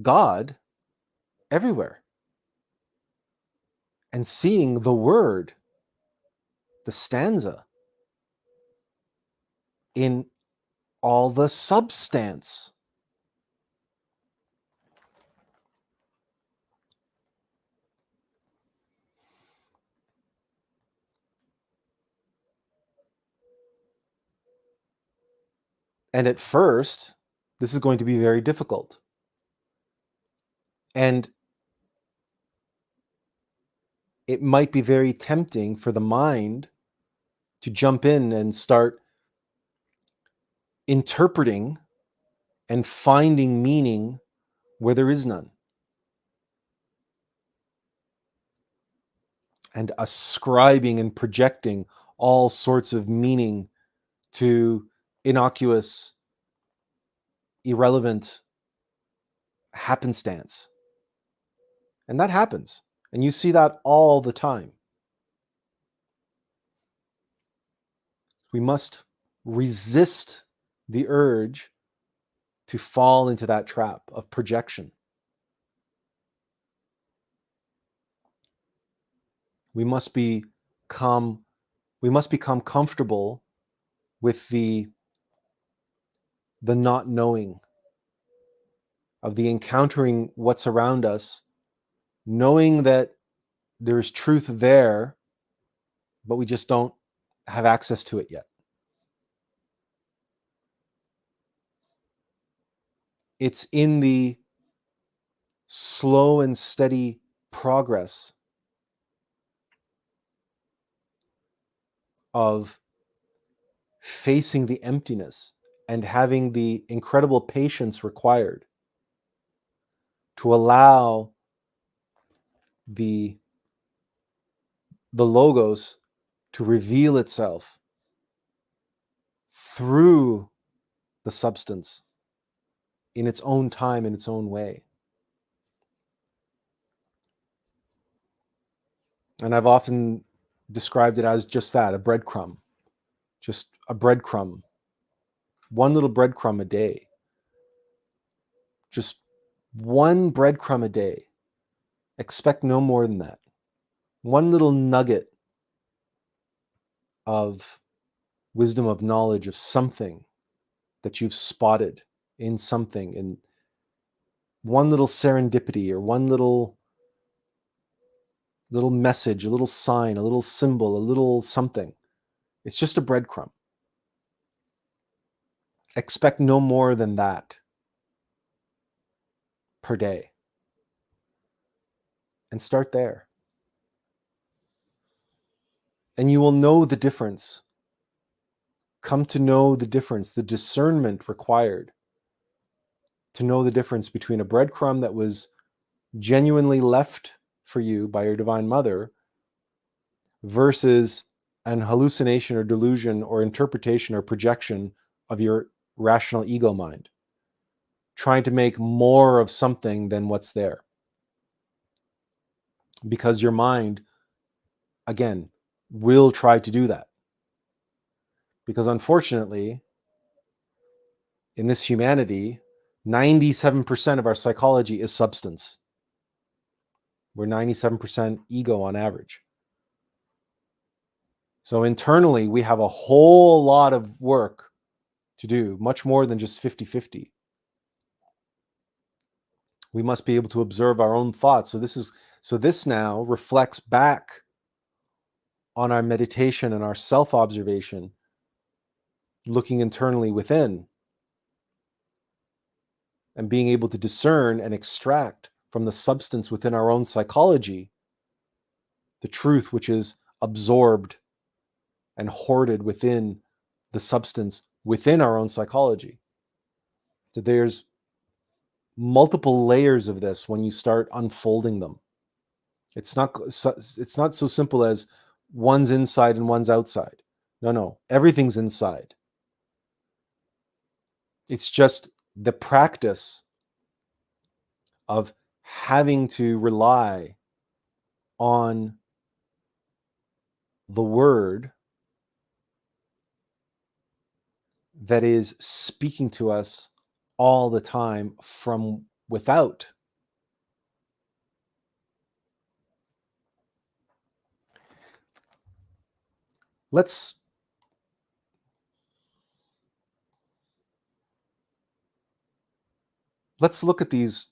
[SPEAKER 1] God everywhere and seeing the word, the stanza, in all the substance. And at first, this is going to be very difficult. And it might be very tempting for the mind to jump in and start interpreting and finding meaning where there is none, and ascribing and projecting all sorts of meaning to innocuous, irrelevant happenstance. And that happens. And you see that all the time. We must resist the urge to fall into that trap of projection. We must become comfortable with the not knowing, of the encountering what's around us, knowing that there's truth there, but we just don't have access to it yet. It's in the slow and steady progress of facing the emptiness and having the incredible patience required to allow the logos to reveal itself through the substance in its own time, in its own way. And I've often described it as just that, a breadcrumb. Just a breadcrumb. One little breadcrumb a day. Just one breadcrumb a day. Expect no more than that. One little nugget of wisdom, of knowledge, of something that you've spotted in something, in one little serendipity or one little little message, a little sign, a little symbol, a little something. It's just a breadcrumb. Expect no more than that per day. And start there. And you will know the difference. Come to know the difference, the discernment required to know the difference between a breadcrumb that was genuinely left for you by your divine mother versus an hallucination or delusion or interpretation or projection of your rational ego mind, trying to make more of something than what's there. Because your mind, again, will try to do that. Because unfortunately, in this humanity, 97% of our psychology is substance. We're 97% ego on average. So internally, we have a whole lot of work to do, much more than just 50-50. We must be able to observe our own thoughts. So this now reflects back on our meditation and our self-observation, looking internally within and being able to discern and extract from the substance within our own psychology the truth which is absorbed and hoarded within the substance within our own psychology. So there's multiple layers of this when you start unfolding them. It's not so simple as one's inside and one's outside. No, everything's inside. It's just the practice of having to rely on the word that is speaking to us all the time from without. Let's look at these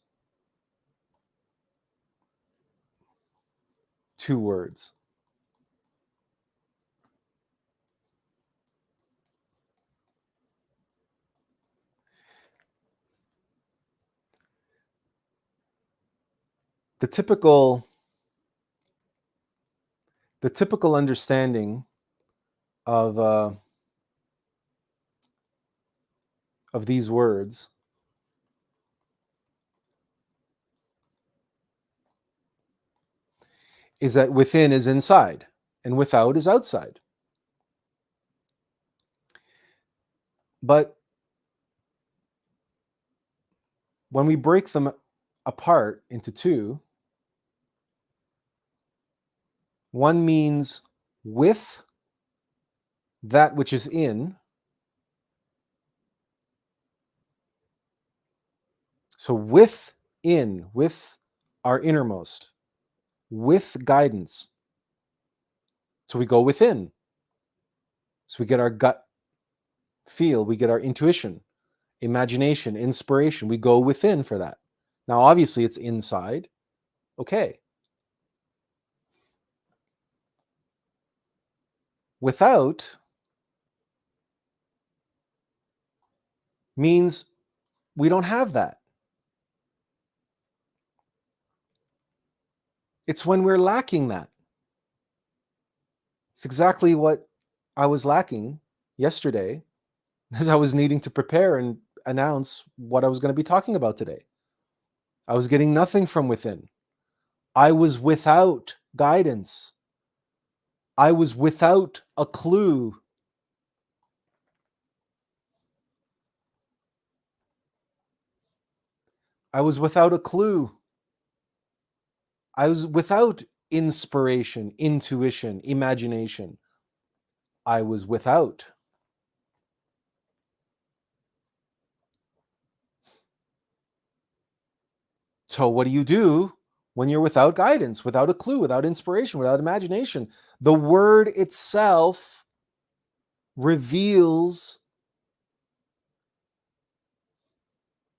[SPEAKER 1] two words. The typical understanding of these words is that within is inside and without is outside. But when we break them apart into two, one means with that which is in. So within, with our innermost, with guidance. So we go within. So we get our gut feel, we get our intuition, imagination, inspiration. We go within for that. Now, obviously, it's inside. Okay. Without means we don't have that. It's when we're lacking that. It's exactly what I was lacking yesterday as I was needing to prepare and announce what I was going to be talking about today. I was getting nothing from within. I was without guidance. I was without a clue. I was without a clue. I was without inspiration, intuition, imagination. I was without. So what do you do when you're without guidance, without a clue, without inspiration, without imagination? The word itself reveals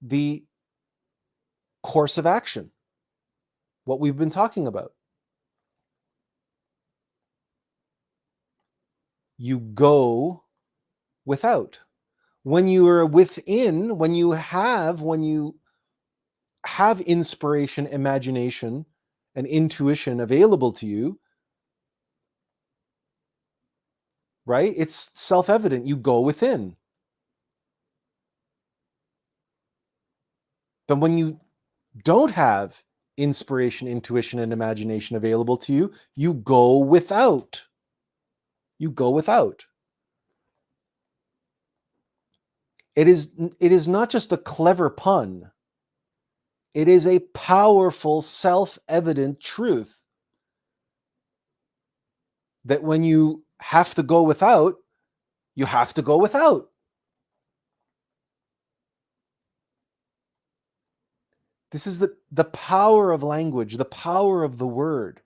[SPEAKER 1] the course of action, what we've been talking about. you go without. When you are within, when you have inspiration, imagination, and intuition available to you, right? It's self-evident. You go within. But when you don't have inspiration, intuition, and imagination available to you, you go without. You go without. It is not just a clever pun. It is a powerful, self-evident truth that when you have to go without, you have to go without. This is the power of language, the power of the word.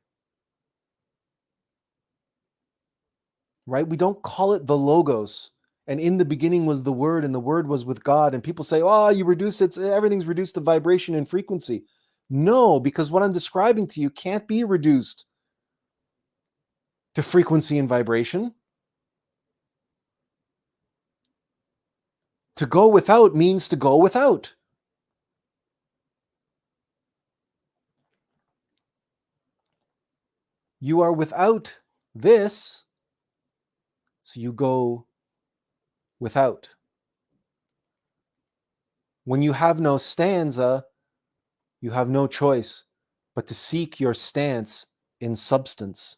[SPEAKER 1] Right? We don't call it the logos. And in the beginning was the word, and the word was with God. And people say, oh, you reduce it, everything's reduced to vibration and frequency. No, because what I'm describing to you can't be reduced to frequency and vibration. To go without means to go without. You are without this, so you go without. When you have no stanza, you have no choice but to seek your stance in substance.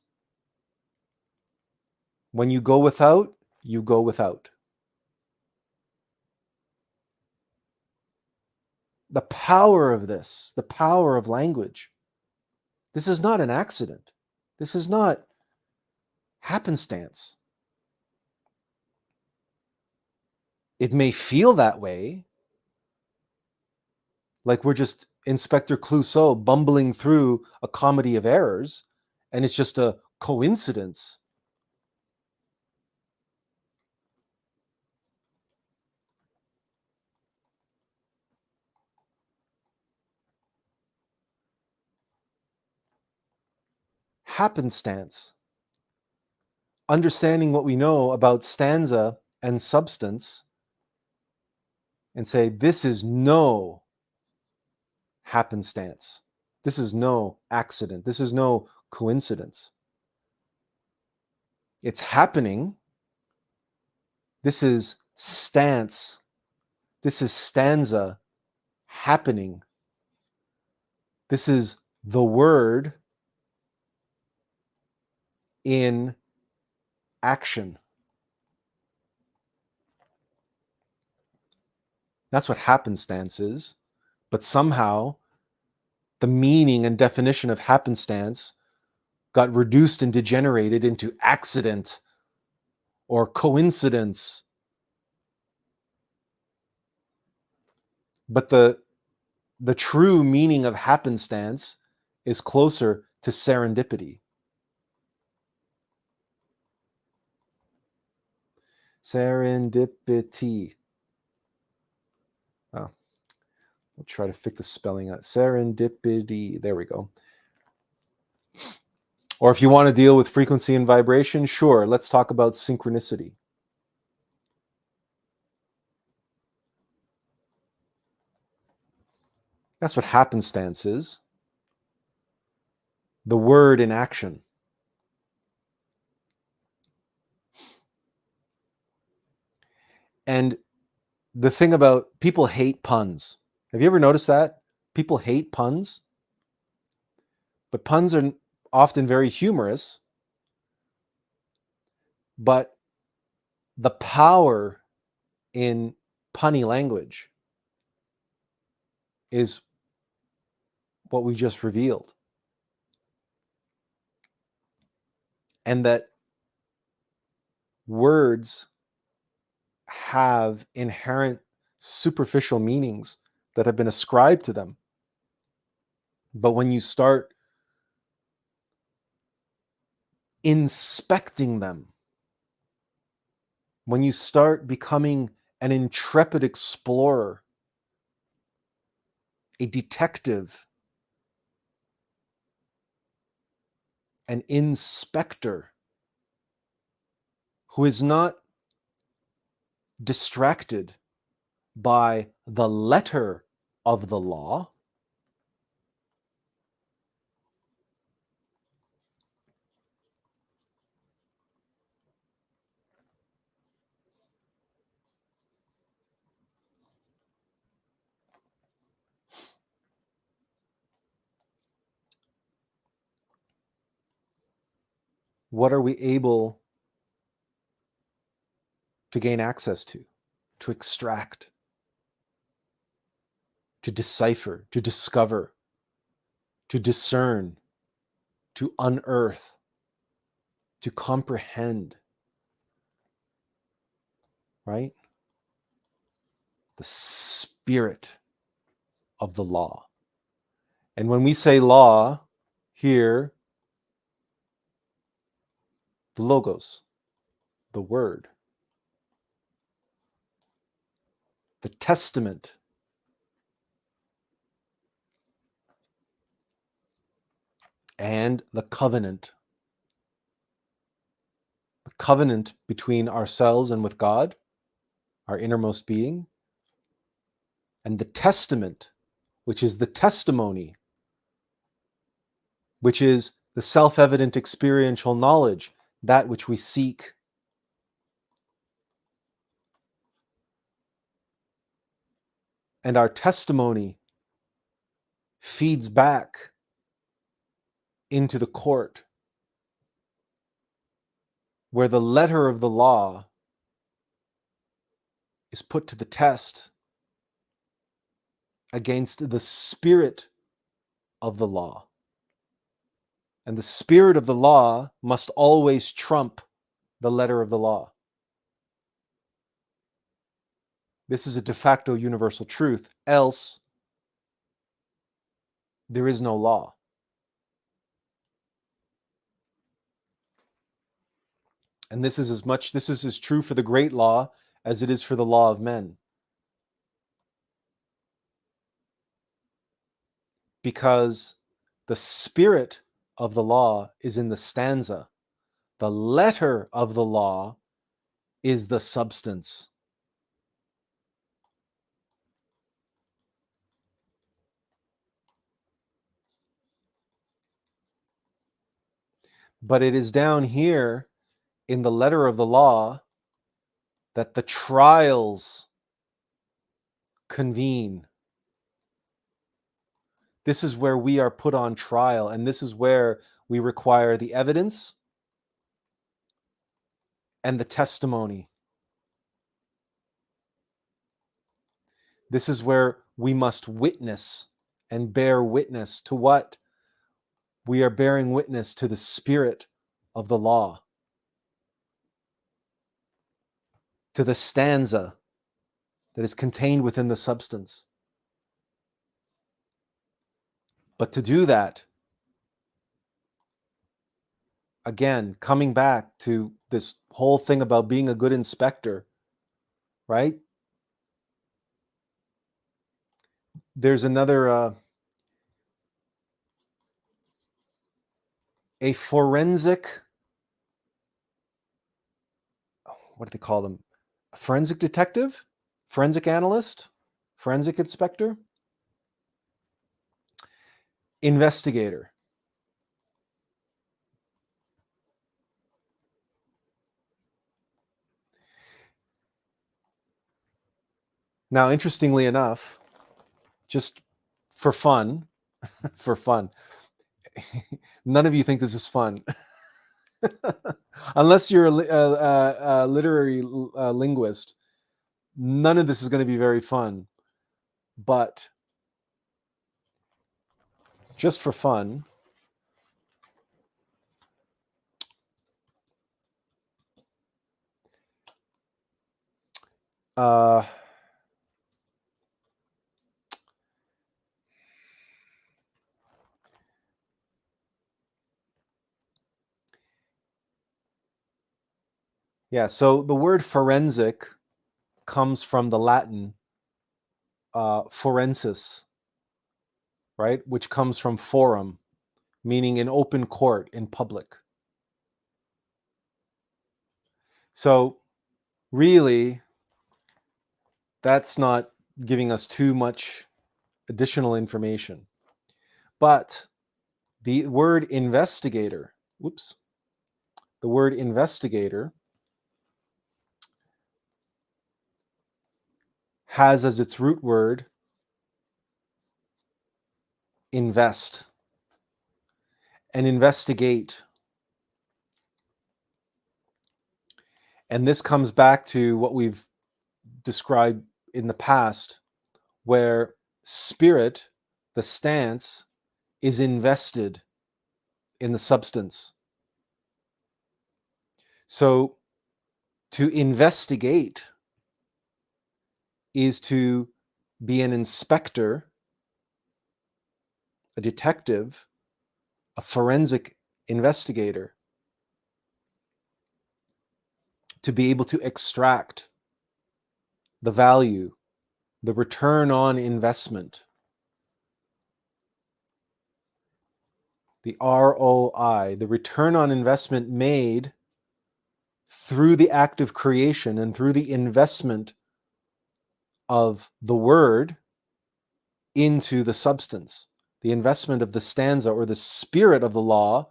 [SPEAKER 1] When you go without, you go without. The power of this, the power of language. This is not an accident. This is not happenstance. It may feel that way, like we're just Inspector Clouseau bumbling through a comedy of errors, and it's just a coincidence. Happenstance. Understanding what we know about stanza and substance and say, this is no happenstance. This is no accident. This is no coincidence. It's happening. This is stance. This is stanza happening. This is the word in action. That's what happenstance is. But somehow the meaning and definition of happenstance got reduced and degenerated into accident or coincidence. But the true meaning of happenstance is closer to serendipity. Serendipity. Oh, we'll try to fix the spelling out. Serendipity. There we go. Or if you want to deal with frequency and vibration, sure, let's talk about synchronicity. That's what happenstance is. The word in action. And the thing about people hate puns. Have you ever noticed that? People hate puns. But puns are often very humorous. But the power in punny language is what we just revealed. And that words have inherent superficial meanings that have been ascribed to them. But when you start inspecting them, when you start becoming an intrepid explorer, a detective, an inspector who is not distracted by the letter of the law, what are we able to gain access to extract, to decipher, to discover, to discern, to unearth, to comprehend, right? The spirit of the law. And when we say law here, the logos, the word, the testament, and the covenant between ourselves and with God, our innermost being, and the testament, which is the testimony, which is the self-evident experiential knowledge, that which we seek. And our testimony feeds back into the court, where the letter of the law is put to the test against the spirit of the law. And the spirit of the law must always trump the letter of the law. This is a de facto universal truth, else there is no law. And this is as true for the great law as it is for the law of men. Because the spirit of the law is in the stanza. The letter of the law is the substance. But it is down here in the letter of the law that the trials convene. This is where we are put on trial, and this is where we require the evidence and the testimony. This is where we must witness and bear witness to what? We are bearing witness to the spirit of the law, to the stanza that is contained within the substance. But to do that, again, coming back to this whole thing about being a good inspector, right? There's another, a forensic, what do they call them? A forensic detective? Forensic analyst? Forensic inspector? Investigator. Now, interestingly enough, just for fun, none of you think this is fun. Unless you're a literary linguist, none of this is going to be very fun. But just for fun, yeah, so the word forensic comes from the Latin forensis, right? Which comes from forum, meaning in open court, in public. So really, that's not giving us too much additional information. But the word investigator, the word investigator has as its root word invest and investigate. And this comes back to what we've described in the past, where spirit, the stance, is invested in the substance. So to investigate is to be an inspector, a detective, a forensic investigator, to be able to extract the value, the return on investment, the ROI, the return on investment made through the act of creation and through the investment of the word into the substance, the investment of the stanza or the spirit of the law,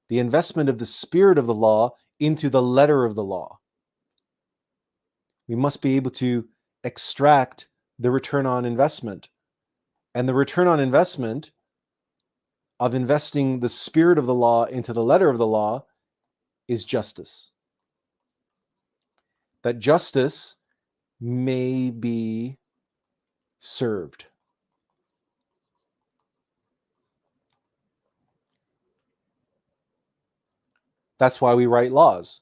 [SPEAKER 1] the investment of the spirit of the law into the letter of the law. We must be able to extract the return on investment. And the return on investment of investing the spirit of the law into the letter of the law is justice. That justice may be served. That's why we write laws.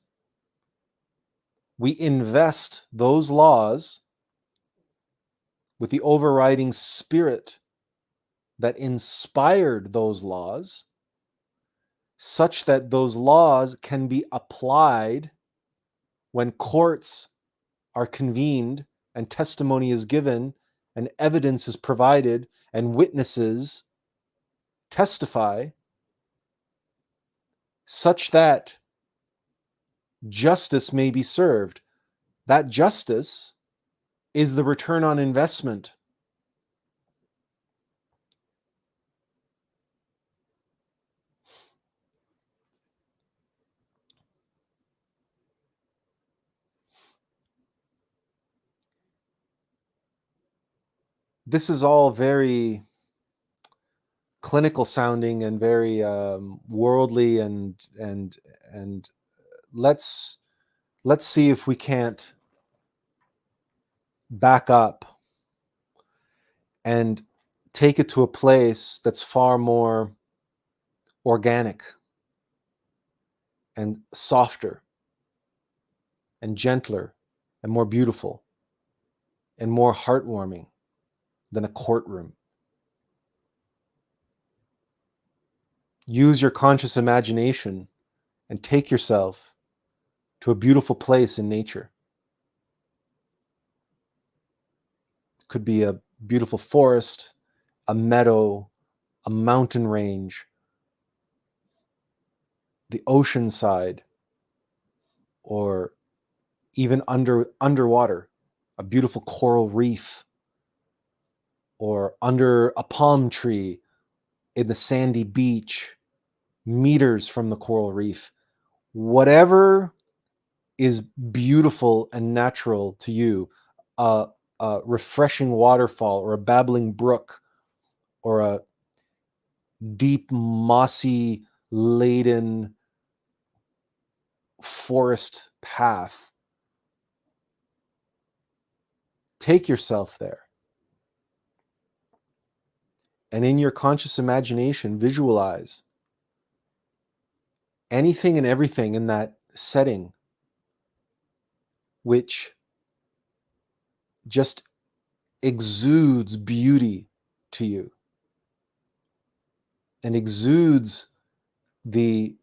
[SPEAKER 1] We invest those laws with the overriding spirit that inspired those laws, such that those laws can be applied when courts are convened and testimony is given and evidence is provided and witnesses testify, such that justice may be served. That justice is the return on investment. This is all very clinical sounding and very worldly, and let's see if we can't back up and take it to a place that's far more organic and softer and gentler and more beautiful and more heartwarming than a courtroom. Use your conscious imagination and take yourself to a beautiful place in nature. It could be a beautiful forest, a meadow, a mountain range, the ocean side, or even underwater, a beautiful coral reef, or under a palm tree in the sandy beach, meters from the coral reef. Whatever is beautiful and natural to you, a refreshing waterfall or a babbling brook or a deep, mossy laden forest path. Take yourself there. And in your conscious imagination, visualize anything and everything in that setting which just exudes beauty to you and exudes the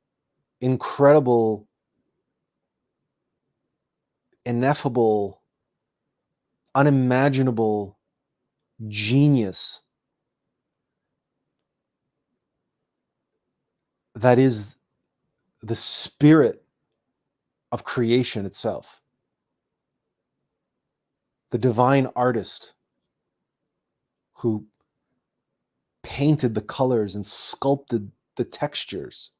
[SPEAKER 1] incredible, ineffable, unimaginable genius that is the spirit of creation itself. The divine artist who painted the colors and sculpted the textures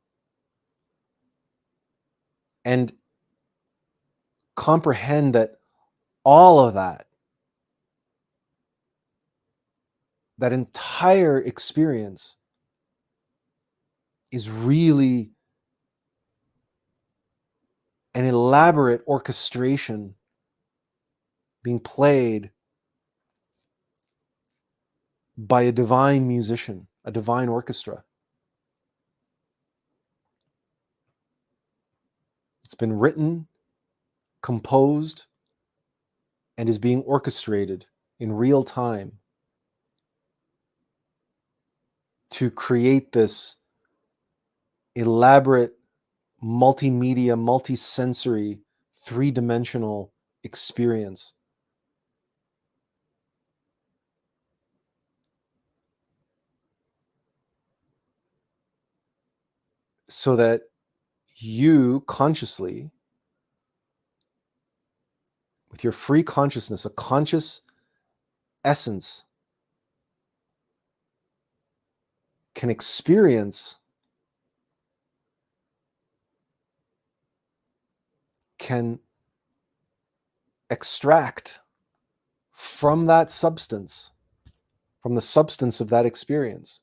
[SPEAKER 1] and comprehend that all of that entire experience is really an elaborate orchestration being played by a divine musician, a divine orchestra. It's been written, composed, and is being orchestrated in real time to create this elaborate, multimedia, multisensory, three-dimensional experience. So that you consciously, with your free consciousness, a conscious essence, can experience, can extract from that substance, from the substance of that experience,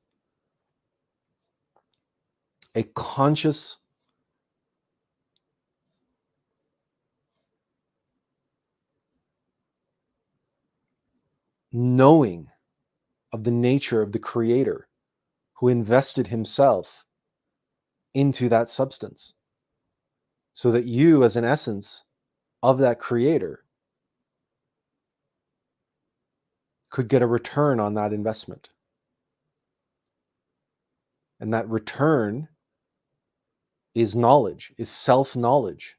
[SPEAKER 1] a conscious knowing of the nature of the creator who invested himself into that substance, so that you, as an essence of that creator, could get a return on that investment. And that return is knowledge, is self-knowledge.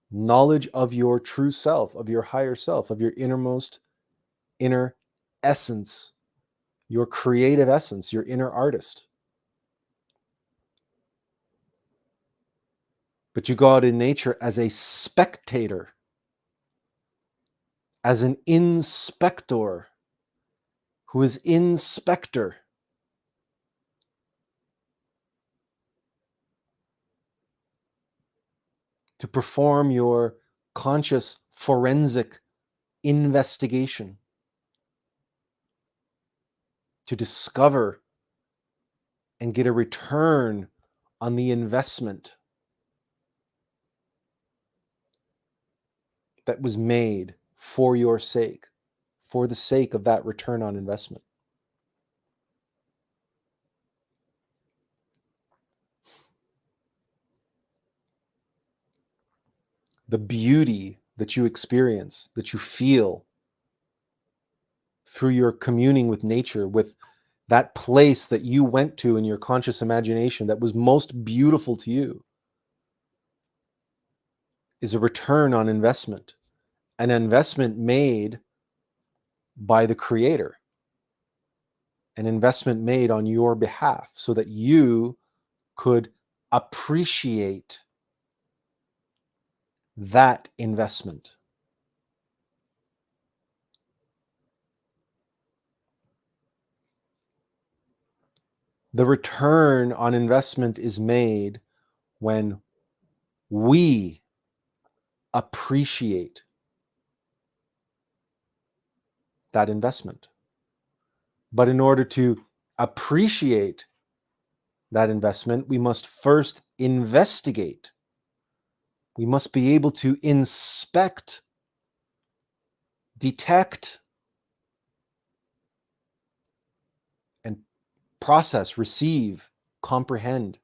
[SPEAKER 1] Knowledge of your true self, of your higher self, of your innermost inner essence, your creative essence, your inner artist. But you go out in nature as a spectator, as an inspector who is inspector. To perform your conscious forensic investigation, to discover and get a return on the investment that was made for your sake, for the sake of that return on investment. The beauty that you experience, that you feel through your communing with nature, with that place that you went to in your conscious imagination that was most beautiful to you, is a return on investment, an investment made by the creator, an investment made on your behalf so that you could appreciate that investment. The return on investment is made when we appreciate that investment. But in order to appreciate that investment, we must first investigate. We must be able to inspect, detect, and process, receive, comprehend,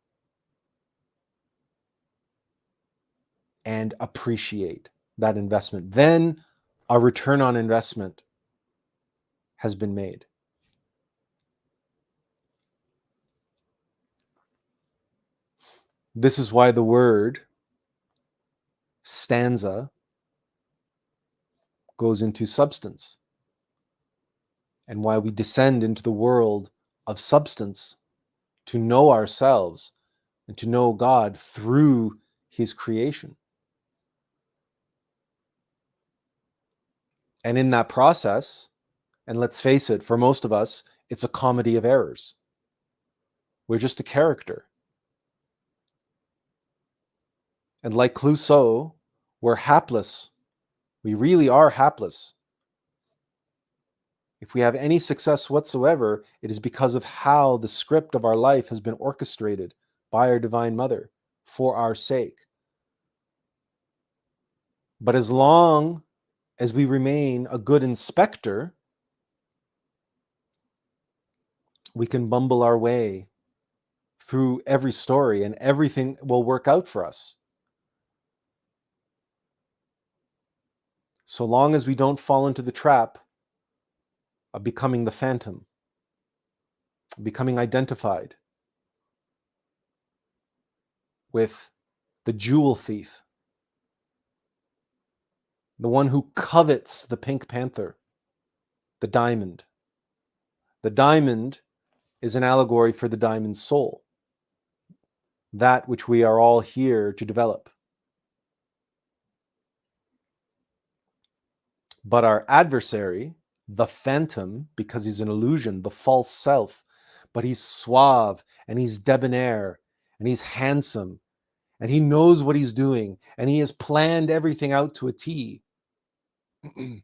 [SPEAKER 1] and appreciate that investment. Then a return on investment has been made. This is why the word stanza goes into substance, and why we descend into the world of substance to know ourselves and to know God through his creation. And in that process, and let's face it, for most of us, it's a comedy of errors. We're just a character. And like Clouseau, we're hapless. We really are hapless. If we have any success whatsoever, it is because of how the script of our life has been orchestrated by our Divine Mother for our sake. But as long as we remain a good inspector, we can bumble our way through every story and everything will work out for us. So long as we don't fall into the trap of becoming the phantom, becoming identified with the jewel thief, the one who covets the Pink Panther, the diamond. The diamond is an allegory for the diamond soul, that which we are all here to develop. But our adversary, the phantom, because he's an illusion, the false self, but he's suave and he's debonair and he's handsome and he knows what he's doing and he has planned everything out to a T. You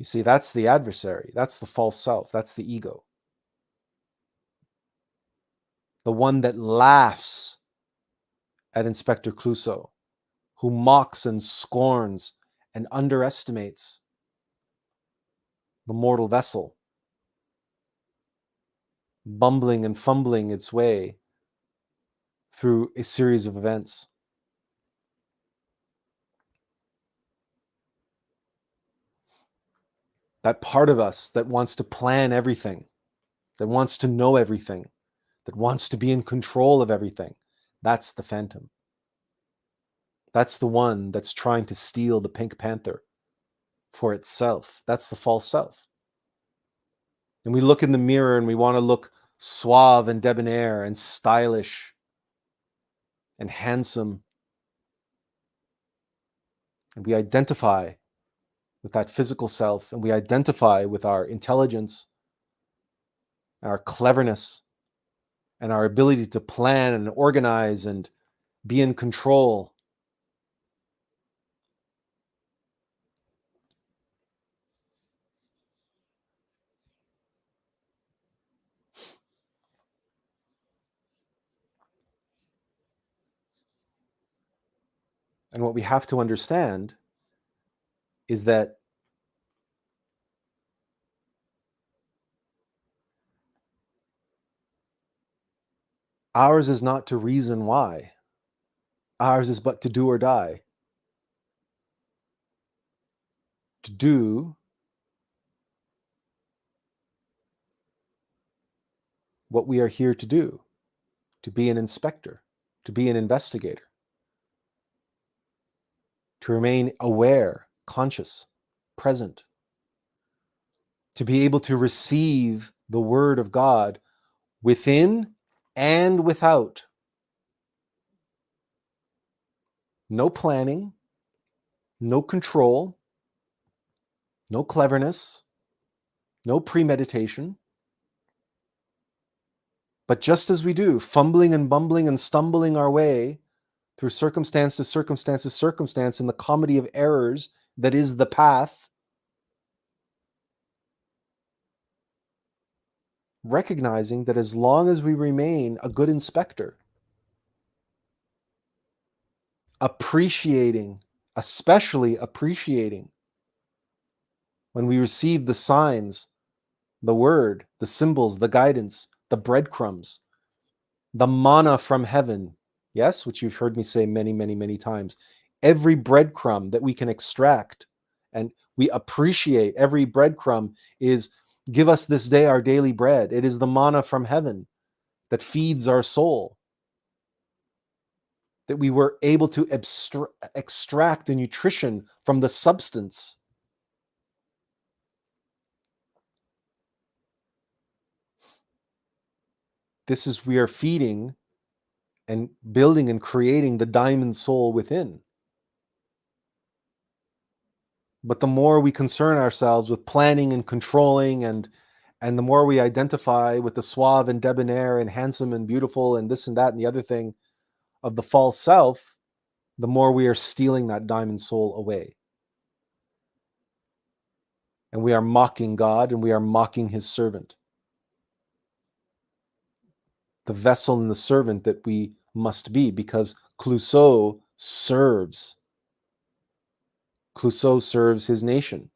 [SPEAKER 1] see, that's the adversary. That's the false self. That's the ego. The one that laughs at Inspector Clouseau, who mocks and scorns and underestimates the mortal vessel, bumbling and fumbling its way through a series of events. That part of us that wants to plan everything, that wants to know everything, that wants to be in control of everything, that's the phantom. That's the one that's trying to steal the Pink Panther for itself. That's the false self. And we look in the mirror and we want to look suave and debonair and stylish and handsome. And we identify with that physical self and we identify with our intelligence, our cleverness, and our ability to plan and organize and be in control. And what we have to understand is that ours is not to reason why. Ours is but to do or die. To do what we are here to do, to be an inspector, to be an investigator, to remain aware, conscious, present, to be able to receive the word of God within and without. No planning, no control, no cleverness, no premeditation. But just as we do, fumbling and bumbling and stumbling our way through circumstance to circumstance to circumstance in the comedy of errors that is the path, recognizing that as long as we remain a good inspector, appreciating, especially appreciating when we receive the signs, the word, the symbols, the guidance, the breadcrumbs, the manna from heaven, yes, which you've heard me say many, many, many times. Every breadcrumb that we can extract and we appreciate every breadcrumb is give us this day our daily bread. It is the manna from heaven that feeds our soul, that we were able to extract the nutrition from the substance. This is, we are feeding and building and creating the diamond soul within. But the more we concern ourselves with planning and controlling, and the more we identify with the suave and debonair and handsome and beautiful and this and that and the other thing of the false self, the more we are stealing that diamond soul away. And we are mocking God, and we are mocking his servant. The vessel and the servant that we must be, because Clouseau serves. Clouseau serves his nation.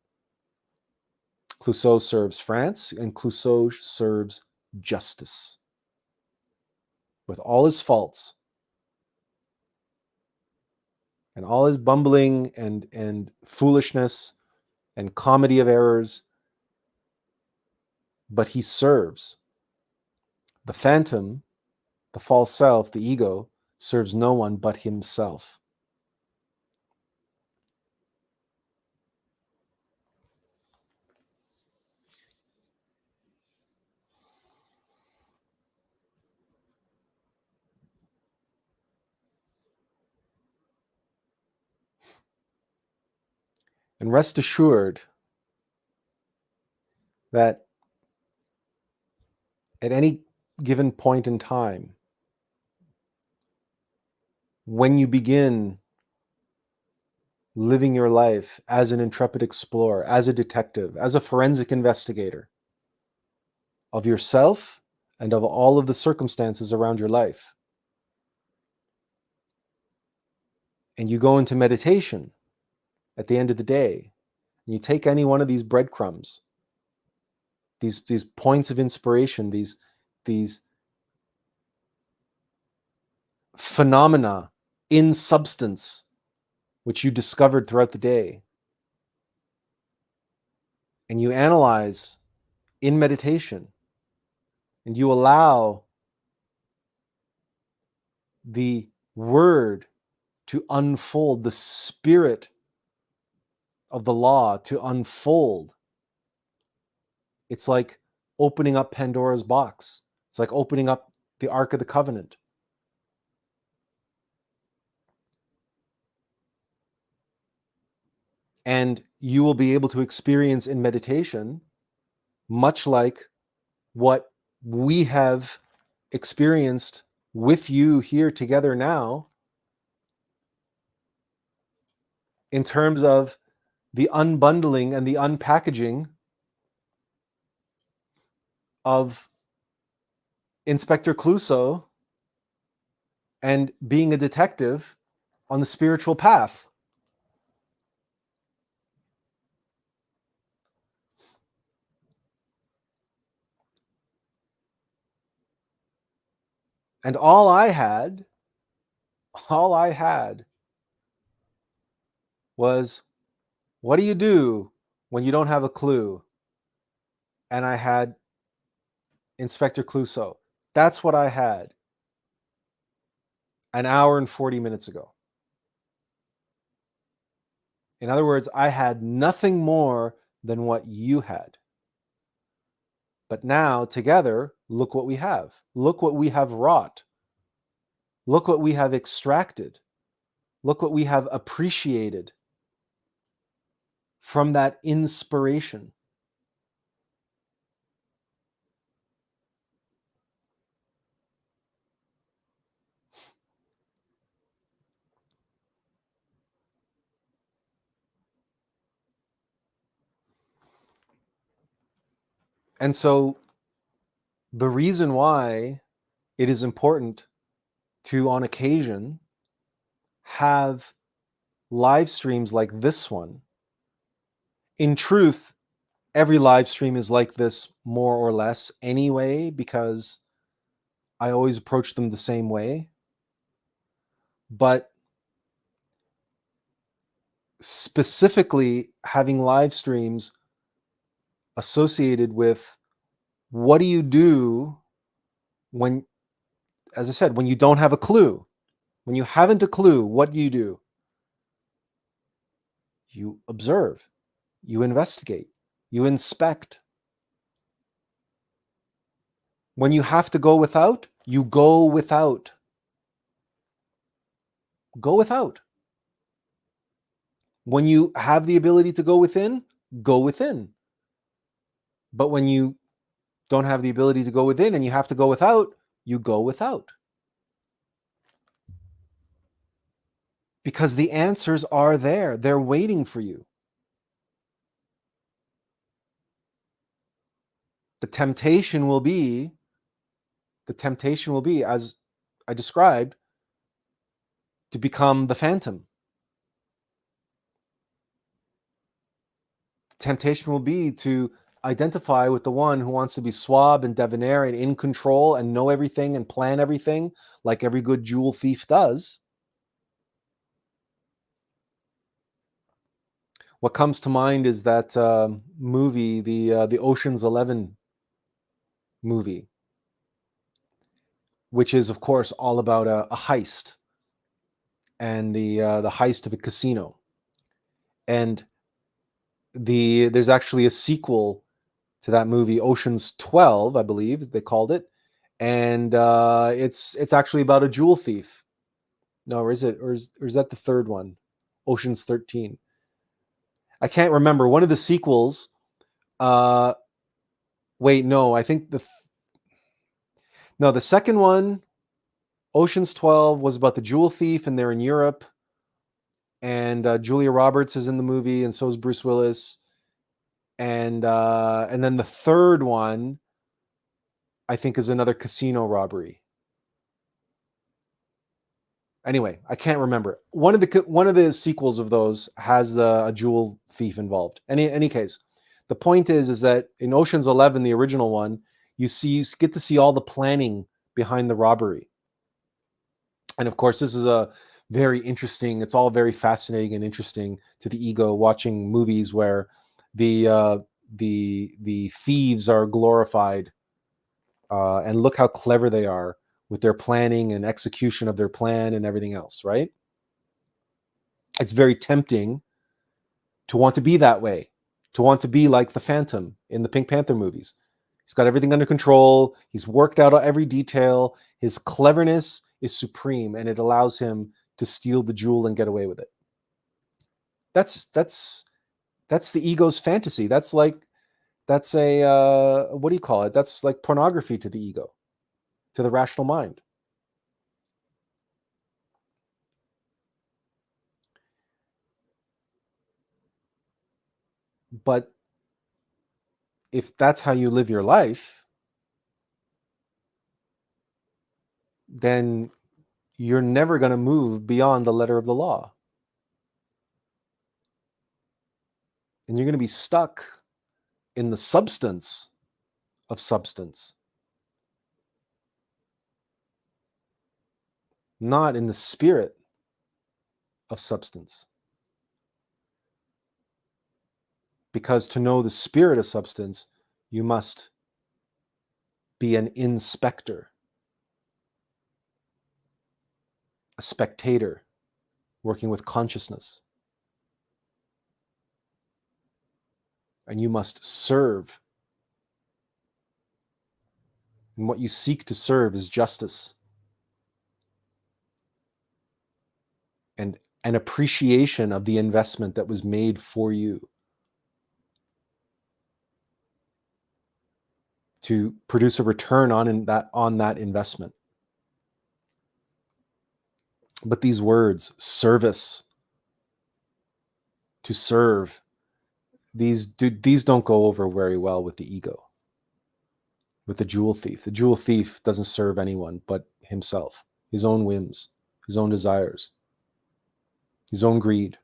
[SPEAKER 1] Clouseau serves France, and Clouseau serves justice. With all his faults, and all his bumbling and foolishness and comedy of errors, but he serves. The phantom, the false self, the ego, serves no one but himself. And rest assured that at any given point in time, when you begin living your life as an intrepid explorer, as a detective, as a forensic investigator of yourself and of all of the circumstances around your life, and you go into meditation at the end of the day, and you take any one of these breadcrumbs, these points of inspiration, these phenomena in substance which you discovered throughout the day, and you analyze in meditation, and you allow the word to unfold, the spirit of the law to unfold. It's like opening up Pandora's box. It's like opening up the Ark of the Covenant. And you will be able to experience in meditation, much like what we have experienced with you here together now, in terms of the unbundling and the unpackaging of Inspector Clouseau and being a detective on the spiritual path. And all I had was, what do you do when you don't have a clue? And I had Inspector Clouseau. That's what I had an hour and 40 minutes ago. In other words, I had nothing more than what you had. But now, together, look what we have. Look what we have wrought. Look what we have extracted. Look what we have appreciated from that inspiration. And so the reason why it is important to, on occasion, have live streams like this one. In truth, every live stream is like this more or less anyway, because I always approach them the same way. But specifically having live streams associated with, what do you do when, as I said, when you don't have a clue? When you haven't a clue, what do? You observe, you investigate, you inspect. When you have to go without, you go without. go without. When you have the ability to go within, go within. But when you don't have the ability to go within and you have to go without, you go without. Because the answers are there. They're waiting for you. The temptation will be, as I described, to become the phantom. The temptation will be to identify with the one who wants to be suave and debonair and in control and know everything and plan everything like every good jewel thief does. What comes to mind is that movie, the Ocean's 11 movie, which is, of course, all about a heist and the heist of a casino. And there's actually a sequel to that movie, Ocean's 12, I believe they called it, and it's actually about a jewel thief. No, or is that the third one? Ocean's 13. I can't remember. One of the sequels. Wait, no, I think the second one, Ocean's 12, was about the jewel thief, and they're in Europe. And Julia Roberts is in the movie, and so is Bruce Willis. And then the third one, I think, is another casino robbery. Anyway, I can't remember. One of the sequels of those has a jewel thief involved. Any case, the point is that in Ocean's 11, the original one, you get to see all the planning behind the robbery. And of course, this is a very interesting. It's all very fascinating and interesting to the ego, watching movies where the thieves are glorified, and look how clever they are with their planning and execution of their plan and everything else, right? It's very tempting to want to be that way, to want to be like the Phantom in the Pink Panther movies. He's got everything under control. He's worked out every detail. His cleverness is supreme, and it allows him to steal the jewel and get away with it. That's the ego's fantasy. That's a what do you call it? That's like pornography to the ego, to the rational mind. But if that's how you live your life, then you're never going to move beyond the letter of the law. And you're going to be stuck in the substance of substance, not in the spirit of substance. Because to know the spirit of substance, you must be an inspector, a spectator working with consciousness. And you must serve. And what you seek to serve is justice and an appreciation of the investment that was made for you to produce a return on that investment. But these words, service, to serve, these don't go over very well with the ego, with the jewel thief. The jewel thief doesn't serve anyone but himself, his own whims, his own desires, his own greed,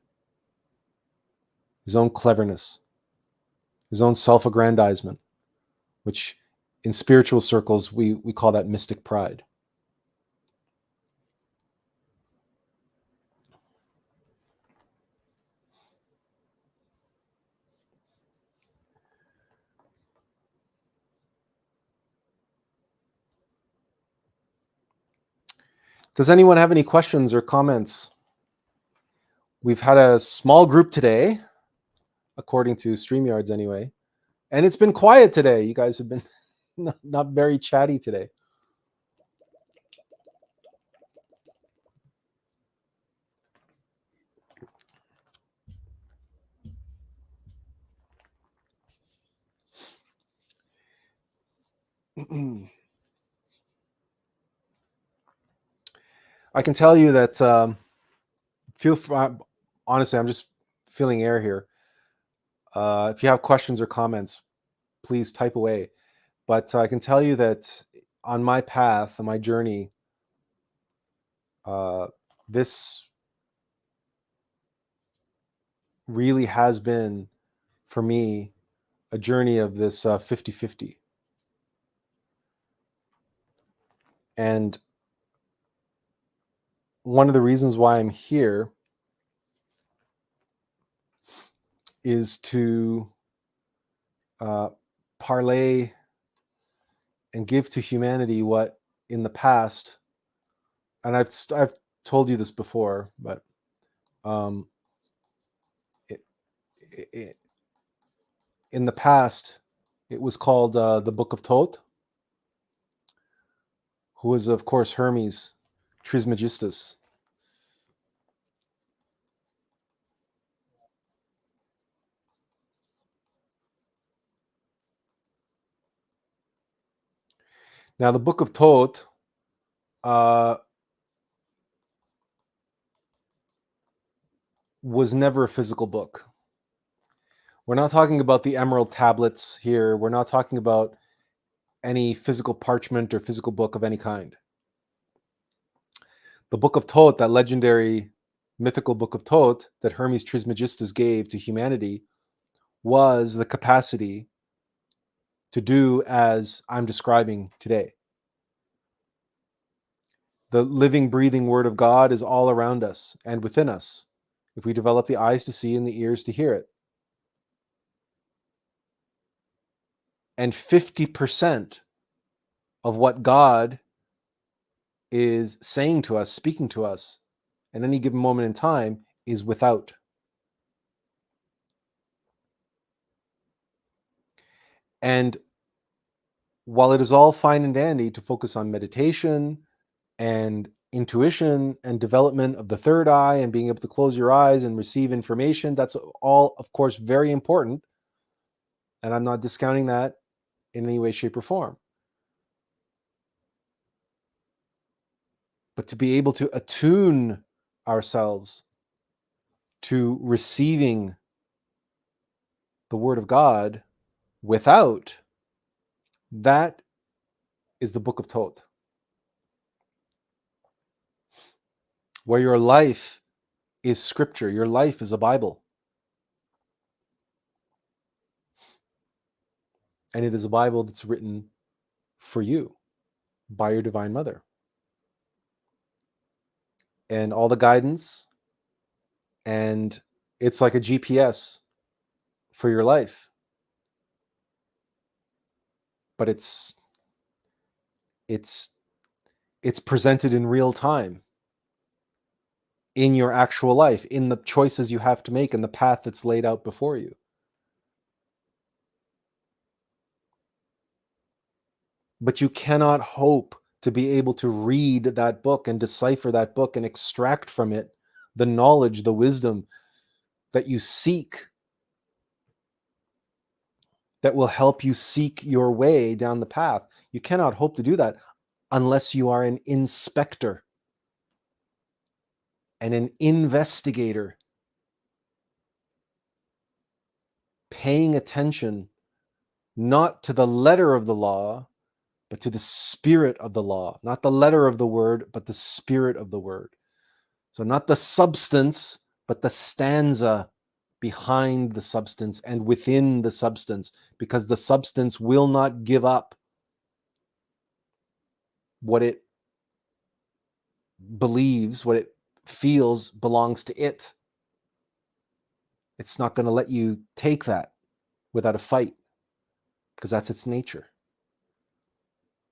[SPEAKER 1] his own cleverness, his own self-aggrandizement, which in spiritual circles we call that mystic pride. Does anyone have any questions or comments? We've had a small group today, according to StreamYards anyway, and it's been quiet today. You guys have been not very chatty today. I can tell you that honestly, I'm just feeling air here. If you have questions or comments, please type away. But I can tell you that on my path, on my journey, this really has been, for me, a journey of this 50-50. And one of the reasons why I'm here is to parlay and give to humanity what in the past, and I've told you this before, but it, it, in the past, it was called the Book of Thoth, who was, of course, Hermes Trismegistus. Now, the Book of Thoth was never a physical book. We're not talking about the emerald tablets here. We're not talking about any physical parchment or physical book of any kind. The Book of Thoth, that legendary mythical Book of Thoth that Hermes Trismegistus gave to humanity, was the capacity to do as I'm describing today. The living, breathing Word of God is all around us and within us, if we develop the eyes to see and the ears to hear it. And 50% of what God is saying to us, speaking to us at any given moment in time, is without. And while it is all fine and dandy to focus on meditation and intuition and development of the third eye and being able to close your eyes and receive information, that's all, of course, very important. And I'm not discounting that in any way, shape, or form. But to be able to attune ourselves to receiving the Word of God without, that is the Book of Thoth, where your life is scripture, your life is a Bible. And it is a Bible that's written for you by your Divine Mother. And all the guidance, and it's like a GPS for your life. But it's presented in real time in your actual life, in the choices you have to make, and the path that's laid out before you. But you cannot hope to be able to read that book and decipher that book and extract from it the knowledge, the wisdom that you seek, that will help you seek your way down the path. You cannot hope to do that unless you are an inspector and an investigator, paying attention not to the letter of the law, but to the spirit of the law. Not the letter of the word, but the spirit of the word. So not the substance, but the stanza behind the substance and within the substance, because the substance will not give up what it believes, what it feels belongs to it. It's not going to let you take that without a fight, because that's its nature.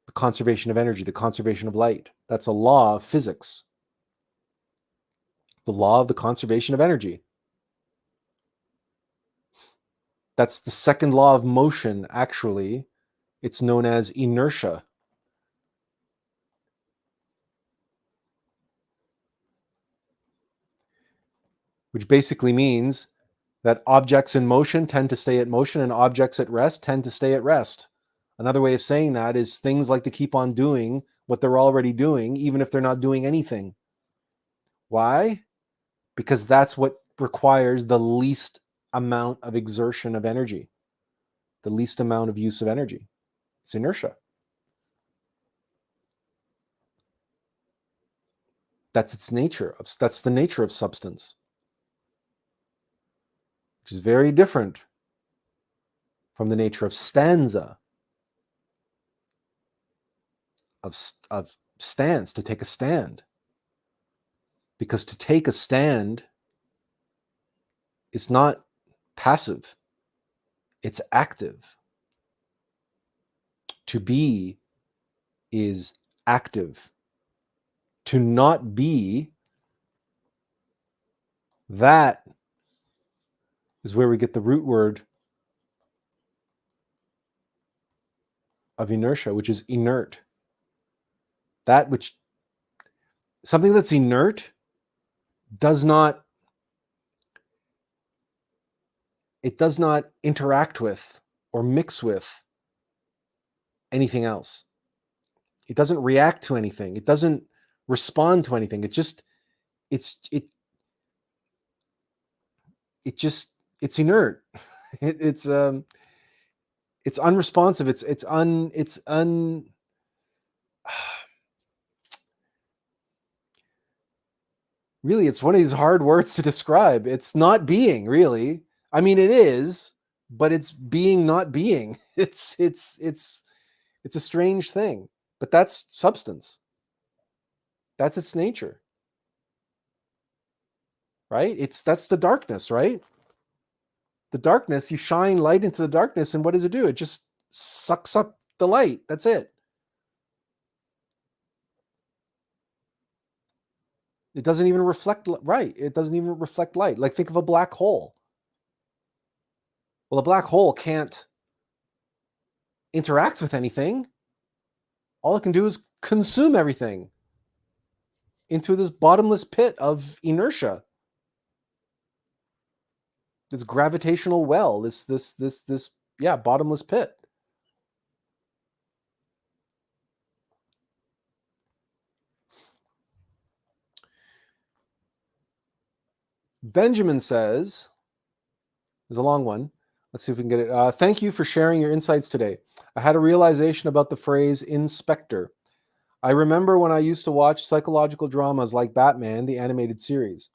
[SPEAKER 1] The conservation of energy, the conservation of light, that's a law of physics. The law of the conservation of energy. That's the second law of motion, actually. It's known as inertia. Which basically means that objects in motion tend to stay at motion and objects at rest tend to stay at rest Another way of saying that is things like to keep on doing what they're already doing, even if they're not doing anything. Why? Because that's what requires the least amount of exertion of energy, the least amount of use of energy. It's inertia. That's its nature. That's the nature of substance, which is very different from the nature of stanza, of stance, to take a stand. Because to take a stand is not passive, it's active. To be is active. To not be, that is where we get the root word of inertia, which is inert. Something that's inert does not interact with or mix with anything else. It doesn't react to anything. It doesn't respond to anything. It's inert. It's unresponsive. Really, it's one of these hard words to describe. It's not being, really. I mean, it is, but it's being not being. It's a strange thing, but that's substance. That's its nature, right? That's the darkness, right? The darkness, you shine light into the darkness, and what does it do? It just sucks up the light. That's it. It doesn't even reflect, right? It doesn't even reflect light. Like, think of a black hole. Well, a black hole can't interact with anything. All it can do is consume everything into this bottomless pit of inertia. This gravitational well, this bottomless pit. Benjamin says, there's a long one. Let's see if we can get it. Thank you for sharing your insights today. I had a realization about the phrase inspector. I remember when I used to watch psychological dramas like Batman, the animated series.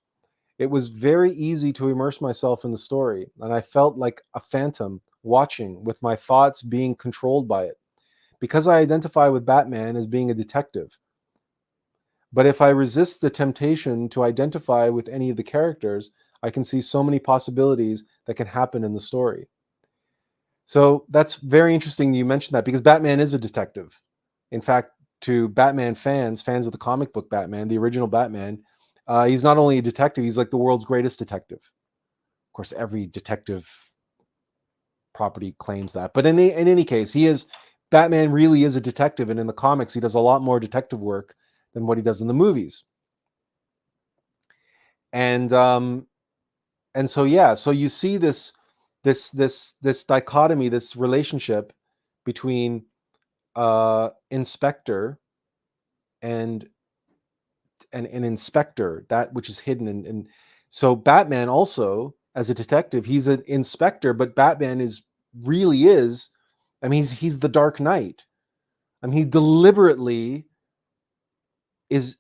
[SPEAKER 1] It was very easy to immerse myself in the story, and I felt like a phantom watching, with my thoughts being controlled by it, because I identify with Batman as being a detective. But if I resist the temptation to identify with any of the characters, I can see so many possibilities that can happen in the story. So that's very interesting you mentioned that, because Batman is a detective. In fact, to Batman fans of the comic book Batman, the original Batman, he's not only a detective, he's like the world's greatest detective. Of course, every detective property claims that. But in any case, Batman really is a detective, and in the comics, he does a lot more detective work than what he does in the movies. And so you see this dichotomy, this relationship between inspector and an inspector, that which is hidden. And so Batman also, as a detective, he's an inspector, but Batman is, I mean, he's the Dark Knight. I mean, he deliberately his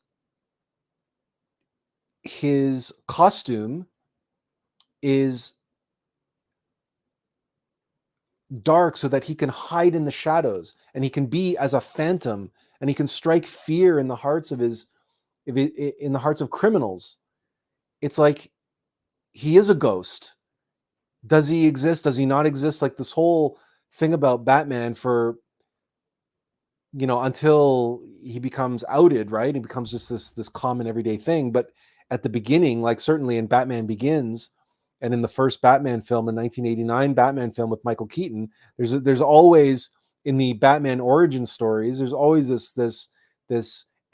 [SPEAKER 1] costume is dark so that he can hide in the shadows, and he can be as a phantom, and he can strike fear in the hearts of criminals. It's like he is a ghost. Does he exist? Does he not exist? Like, this whole thing about Batman, for until he becomes outed, right? He becomes just this common everyday thing. But at the beginning, like certainly in Batman Begins, and in the first Batman film, in 1989 Batman film with Michael Keaton, there's always, in the Batman origin stories, there's always this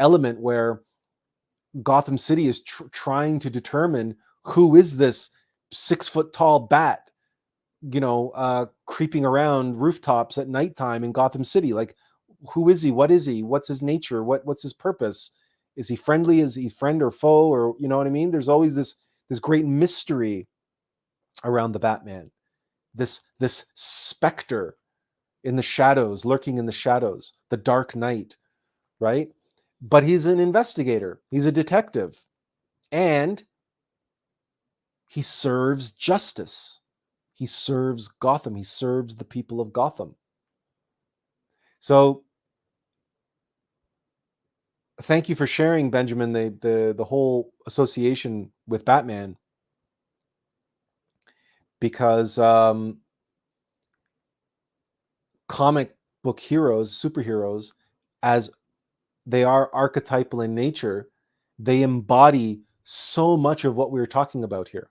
[SPEAKER 1] element where Gotham City is trying to determine who is this 6 foot tall bat creeping around rooftops at nighttime in Gotham City. Like, who is he? What is he? What's his nature? What's his purpose? Is he friendly? Is he friend or foe? Or, you know what I mean? There's always this great mystery around the Batman. This specter in the shadows, lurking in the shadows, the Dark Knight, right? But he's an investigator. He's a detective. And he serves justice. He serves Gotham. He serves the people of Gotham. So thank you for sharing, Benjamin, the whole association with Batman, because comic book heroes, superheroes, as they are archetypal in nature, they embody so much of what we were talking about here.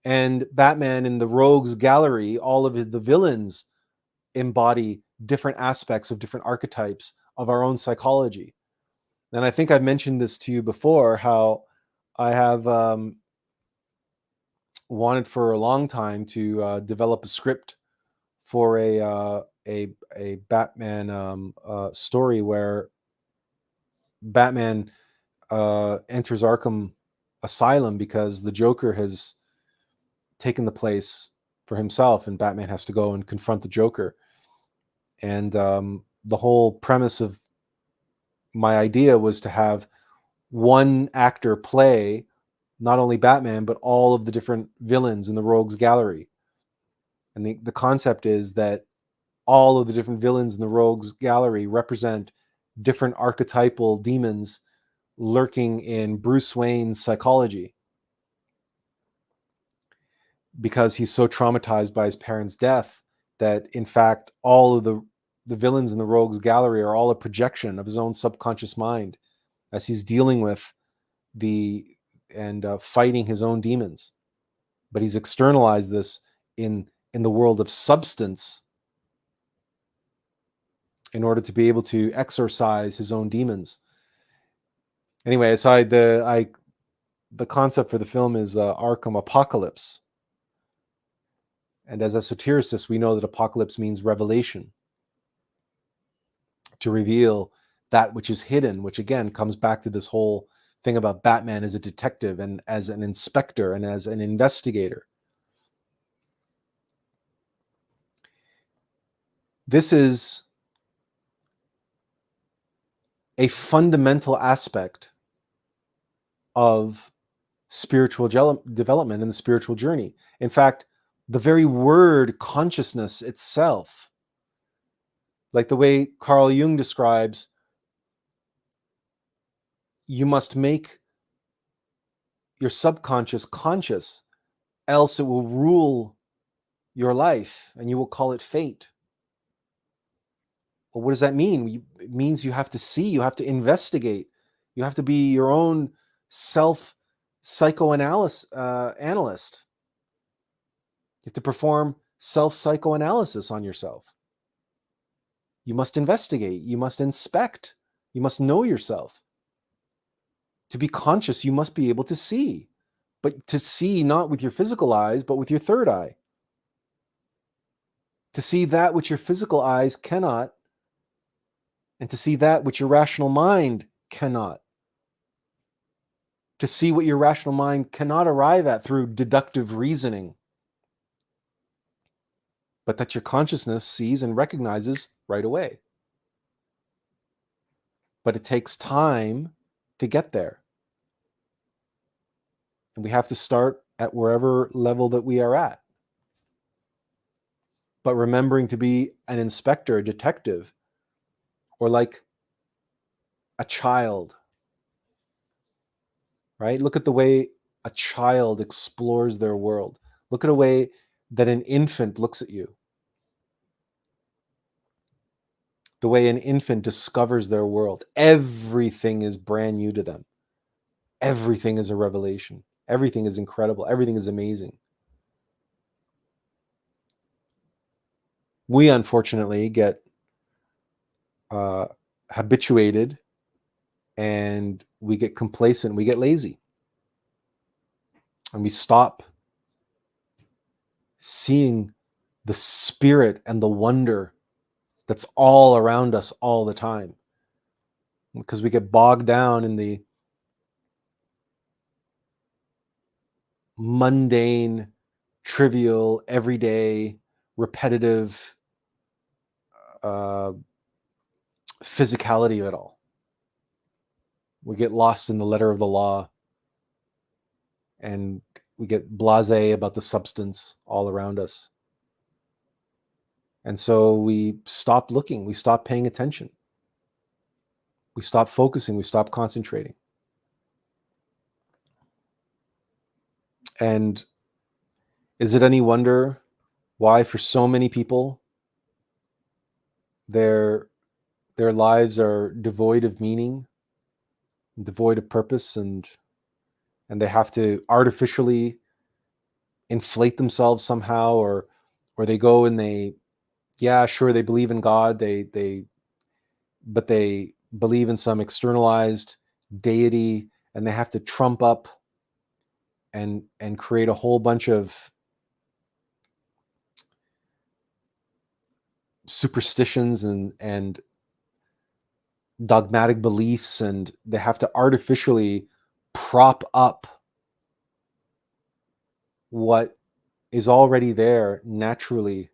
[SPEAKER 1] And Batman in the Rogues Gallery, all of the villains embody different aspects of different archetypes of our own psychology. And I think I've mentioned this to you before, how I have wanted for a long time to develop a script for a Batman story where Batman enters Arkham Asylum because the Joker has taken the place for himself, and Batman has to go and confront the Joker. And the whole premise of my idea was to have one actor play not only Batman, but all of the different villains in the Rogues Gallery. And the concept is that all of the different villains in the Rogues Gallery represent different archetypal demons lurking in Bruce Wayne's psychology, because he's so traumatized by his parents' death that, in fact, all of the villains in the Rogues Gallery are all a projection of his own subconscious mind as he's dealing with fighting his own demons. But he's externalized this in the world of substance in order to be able to exorcise his own demons. Anyway, aside the concept for the film is Arkham Apocalypse. And as esotericists, we know that apocalypse means revelation, to reveal that which is hidden, which again comes back to this whole thing about Batman as a detective and as an inspector and as an investigator. This is a fundamental aspect of spiritual development and the spiritual journey. In fact, the very word consciousness itself, like the way Carl Jung describes, you must make your subconscious conscious, else it will rule your life and you will call it fate. Well, what does that mean? It means you have to see, you have to investigate, you have to be your own self psychoanalyst. You have to perform self psychoanalysis on yourself. You must investigate, you must inspect, you must know yourself. To be conscious, you must be able to see, but to see not with your physical eyes, but with your third eye. To see that which your physical eyes cannot, and to see that which your rational mind cannot. To see what your rational mind cannot arrive at through deductive reasoning, but that your consciousness sees and recognizes right away. But it takes time to get there. And we have to start at wherever level that we are at. But remembering to be an inspector, a detective, or like a child, right? Look at the way a child explores their world. Look at a way that an infant looks at you. The way an infant discovers their world. Everything is brand new to them. Everything is a revelation. Everything is incredible. Everything is amazing. We unfortunately get habituated, and we get complacent, we get lazy, and we stop seeing the spirit and the wonder that's all around us all the time. Because we get bogged down in the mundane, trivial, everyday, repetitive physicality of it all. We get lost in the letter of the law, and we get blasé about the substance all around us. And so we stop looking, we stop paying attention, we stop focusing, we stop concentrating. And is it any wonder why for so many people their lives are devoid of meaning, devoid of purpose, and they have to artificially inflate themselves somehow, or they go and they, yeah, sure, they believe in God, but they believe in some externalized deity, and they have to trump up and create a whole bunch of superstitions and dogmatic beliefs, and they have to artificially prop up what is already there naturally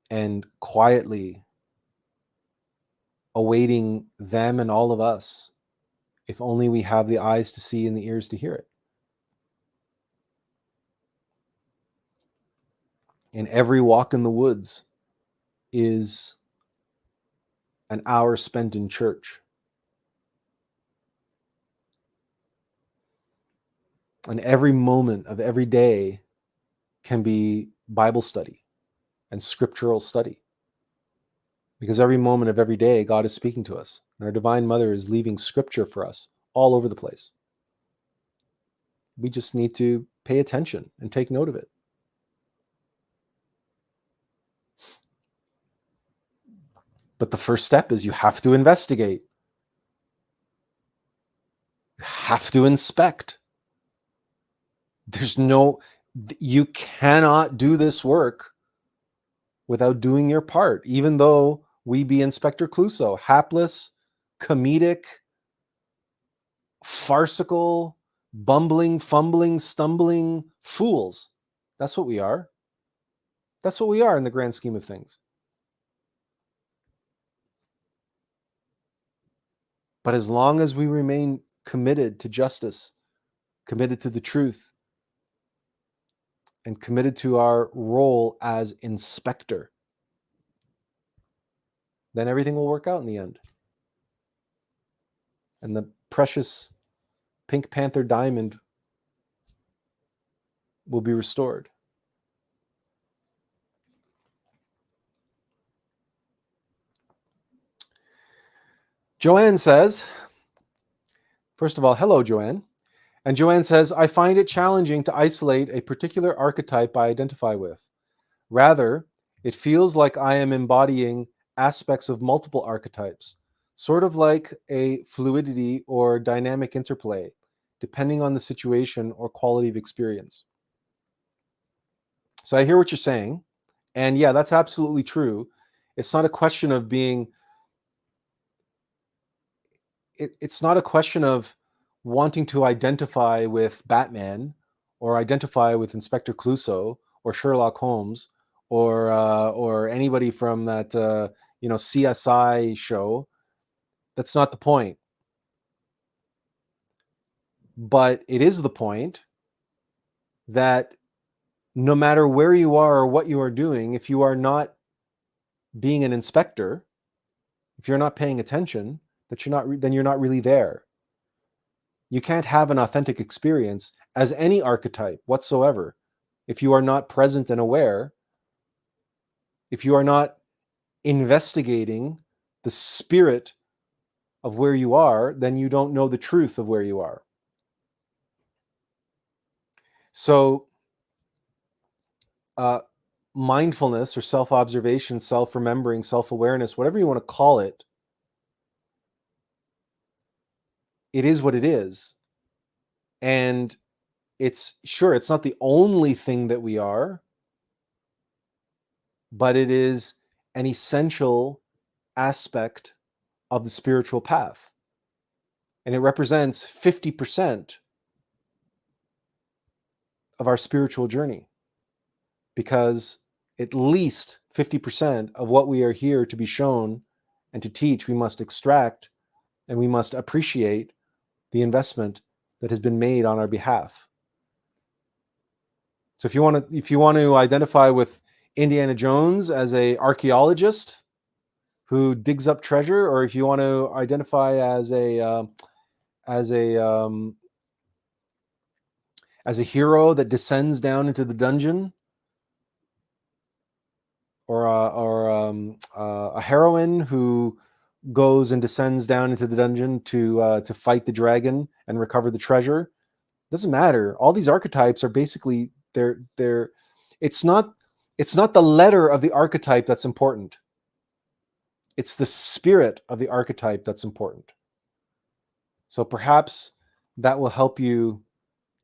[SPEAKER 1] and quietly awaiting them and all of us, if only we have the eyes to see and the ears to hear it. And every walk in the woods is an hour spent in church. And every moment of every day can be Bible study and scriptural study. Because every moment of every day, God is speaking to us. And our Divine Mother is leaving scripture for us all over the place. We just need to pay attention and take note of it. But the first step is you have to investigate. You have to inspect. You cannot do this work without doing your part, even though we be Inspector Clouseau, hapless, comedic, farcical, bumbling, fumbling, stumbling fools. That's what we are. That's what we are in the grand scheme of things. But as long as we remain committed to justice, committed to the truth, and committed to our role as inspector, then everything will work out in the end. And the precious Pink Panther diamond will be restored. Joanne says, first of all, hello, Joanne. And Joanne says, I find it challenging to isolate a particular archetype I identify with. Rather, it feels like I am embodying aspects of multiple archetypes, sort of like a fluidity or dynamic interplay, depending on the situation or quality of experience. So I hear what you're saying. And yeah, that's absolutely true. It's not a question of being, it's not a question of wanting to identify with Batman or identify with Inspector Clouseau or Sherlock Holmes or anybody from that CSI show. That's not the point. But it is the point that no matter where you are or what you are doing, if you are not being an inspector, if you're not paying attention, then you're not really there. You can't have an authentic experience as any archetype whatsoever if you are not present and aware, if you are not investigating the spirit of where you are, then you don't know the truth of where you are. So mindfulness or self-observation, self-remembering, self-awareness, whatever you want to call it, it is what it is. And it's not the only thing that we are, but it is an essential aspect of the spiritual path. And it represents 50% of our spiritual journey, because at least 50% of what we are here to be shown and to teach, we must extract, and we must appreciate the investment that has been made on our behalf. So if you want to identify with Indiana Jones as a archaeologist who digs up treasure, or if you want to identify as a hero that descends down into the dungeon, or a heroine who goes and descends down into the dungeon to fight the dragon and recover the treasure, doesn't matter. All these archetypes are basically they're it's not the letter of the archetype that's important. It's the spirit of the archetype that's important. So perhaps that will help you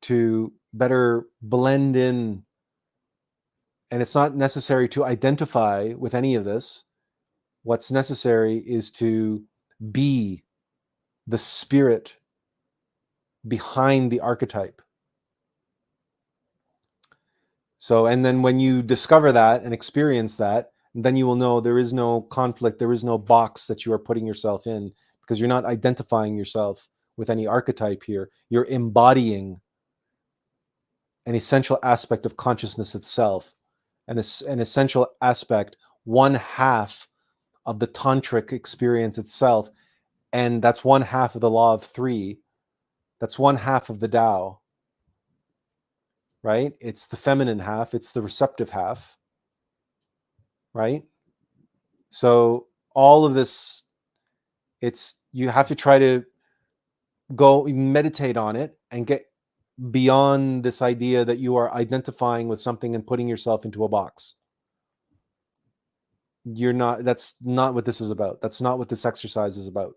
[SPEAKER 1] to better blend in. And it's not necessary to identify with any of this. What's necessary is to be the spirit behind the archetype. So, and then when you discover that and experience that, then you will know there is no conflict, there is no box that you are putting yourself in, because you're not identifying yourself with any archetype here. You're embodying an essential aspect of consciousness itself, and an essential aspect, one half of the tantric experience itself. And that's one half of the law of three. That's one half of the Tao, right? It's the feminine half, it's the receptive half, right? So all of this, you have to try to go meditate on it and get beyond this idea that you are identifying with something and putting yourself into a box. That's not what this is about. That's not what this exercise is about.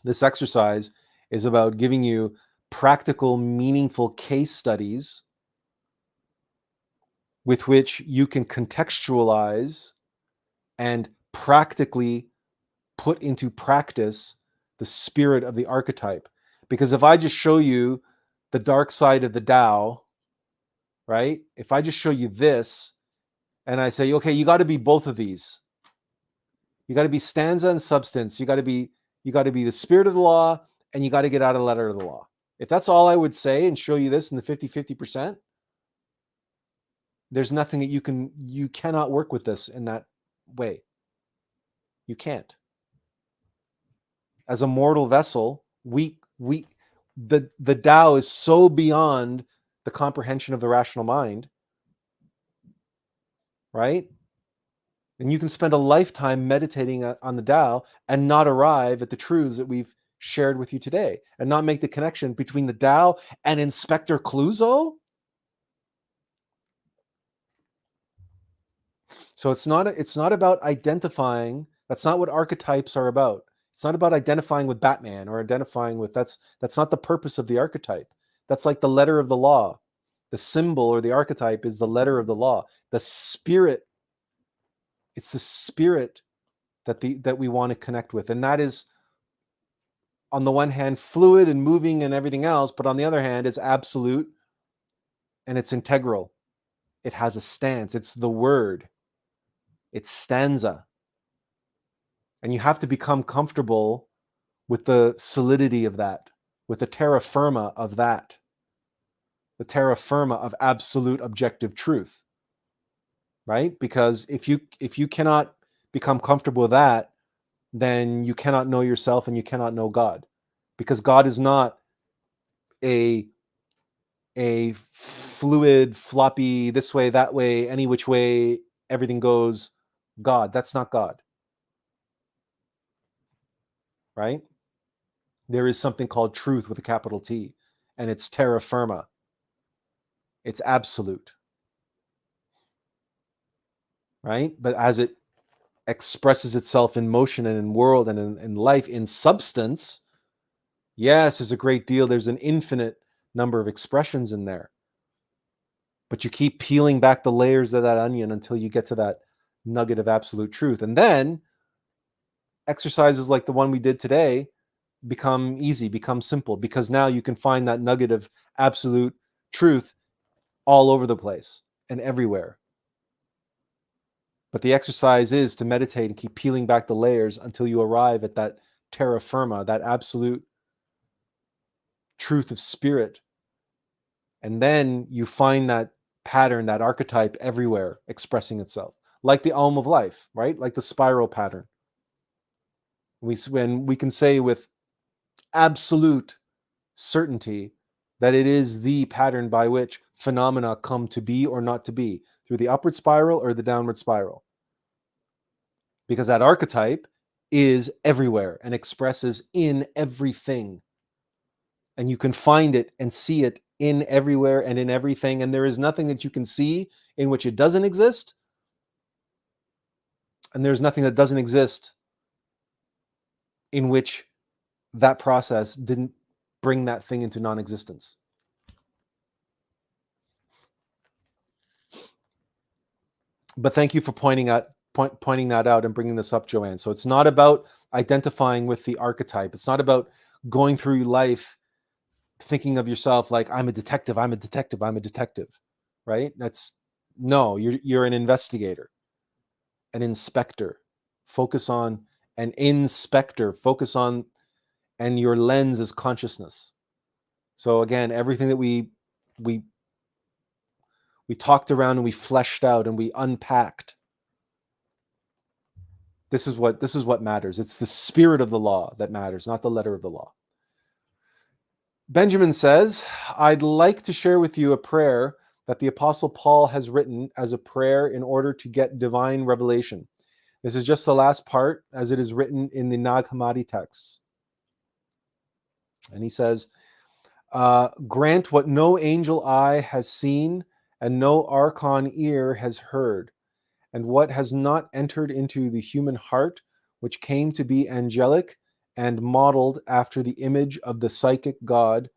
[SPEAKER 1] This exercise is about giving you practical, meaningful case studies with which you can contextualize and practically put into practice the spirit of the archetype. Because if I just show you the dark side of the Tao, right? If I just show you this and I say, okay, you got to be both of these. You got to be stanza and substance. You got to be the spirit of the law, and you got to get out of the letter of the law. If that's all I would say and show you this in the 50-50%, there's nothing that you cannot work with this in that way. You can't. As a mortal vessel, the Tao is so beyond the comprehension of the rational mind, right? And you can spend a lifetime meditating on the Tao and not arrive at the truths that we've shared with you today, and not make the connection between the Tao and Inspector Clouseau. So it's not about identifying. That's not what archetypes are about. It's not about identifying with Batman or identifying with that's not the purpose of the archetype. That's like the letter of the law. The symbol or the archetype is the letter of the law. The spirit. It's the spirit that we want to connect with, and that is, on the one hand, fluid and moving and everything else, but on the other hand, it's absolute and it's integral. It has a stance. It's the word. It's stanza. And you have to become comfortable with the solidity of that, with the terra firma of that, the terra firma of absolute objective truth, right? Because if you cannot become comfortable with that, then you cannot know yourself and you cannot know God, because God is not a fluid, floppy, this way, that way, any which way, everything goes God. That's not God, right? There is something called truth with a capital T, and it's terra firma. It's absolute, right? But as it expresses itself in motion and in world and in life, in substance, yes, there's a great deal. There's an infinite number of expressions in there. But you keep peeling back the layers of that onion until you get to that nugget of absolute truth. And then exercises like the one we did today become easy, become simple, because now you can find that nugget of absolute truth all over the place and everywhere. But the exercise is to meditate and keep peeling back the layers until you arrive at that terra firma, that absolute truth of spirit. And then you find that pattern, that archetype everywhere expressing itself, like the Aum of life, right? Like the spiral pattern. When we can say with absolute certainty that it is the pattern by which phenomena come to be or not to be, through the upward spiral or the downward spiral. Because that archetype is everywhere and expresses in everything. And you can find it and see it in everywhere and in everything. And there is nothing that you can see in which it doesn't exist. And there's nothing that doesn't exist in which that process didn't bring that thing into non-existence. But thank you for pointing that out and bringing this up, Joanne. So it's not about identifying with the archetype. It's not about going through life thinking of yourself like, I'm a detective, I'm a detective, I'm a detective, right? You're an investigator, an inspector. Focus on an inspector. Focus on, and your lens is consciousness. So again, everything that we talked around and we fleshed out and we unpacked. This is what matters. It's the spirit of the law that matters, not the letter of the law. Benjamin says, I'd like to share with you a prayer that the Apostle Paul has written as a prayer in order to get divine revelation. This is just the last part as it is written in the Nag Hammadi texts. And he says, grant what no angel eye has seen and no archon ear has heard, and what has not entered into the human heart, which came to be angelic and modeled after the image of the psychic God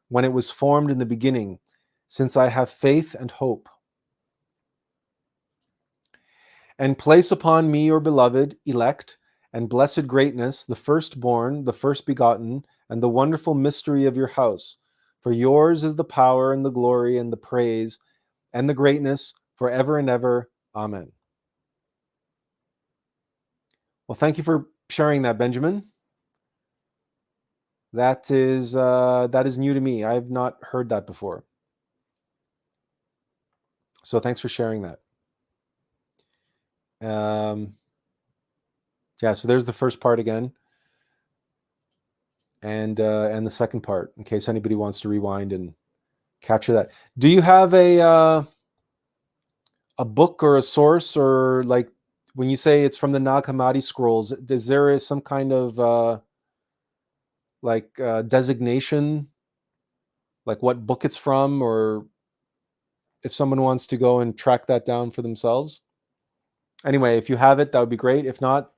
[SPEAKER 1] when it was formed in the beginning, since I have faith and hope. And place upon me, your beloved, elect, and blessed greatness, the firstborn, the first begotten, and the wonderful mystery of your house. For yours is the power and the glory and the praise and the greatness forever and ever. Amen. Well, thank you for sharing that, Benjamin. That is new to me. I have not heard that before. So thanks for sharing that. Yeah, so there's the first part again, and the second part, in case anybody wants to rewind and capture that. Do you have a book or a source, or like when you say it's from the Nag Hammadi scrolls, is there some kind of designation, like what book it's from, or if someone wants to go and track that down for themselves? Anyway, if you have it, that would be great. If not,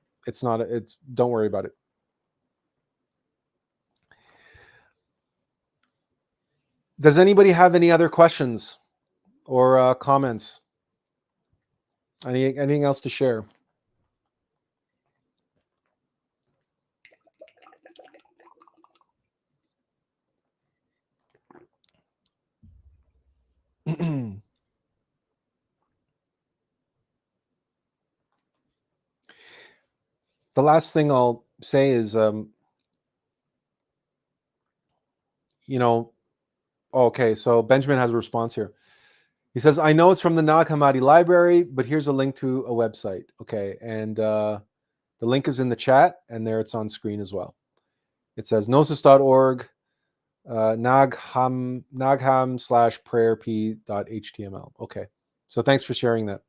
[SPEAKER 1] don't worry about it. Does anybody have any other questions or comments? Anything else to share? The last thing I'll say is, okay, so Benjamin has a response here. He says, I know it's from the Nag Hammadi library, but here's a link to a website. Okay, and the link is in the chat, and there it's on screen as well. It says gnosis.org, nagham/prayerp.html. Okay, so thanks for sharing that.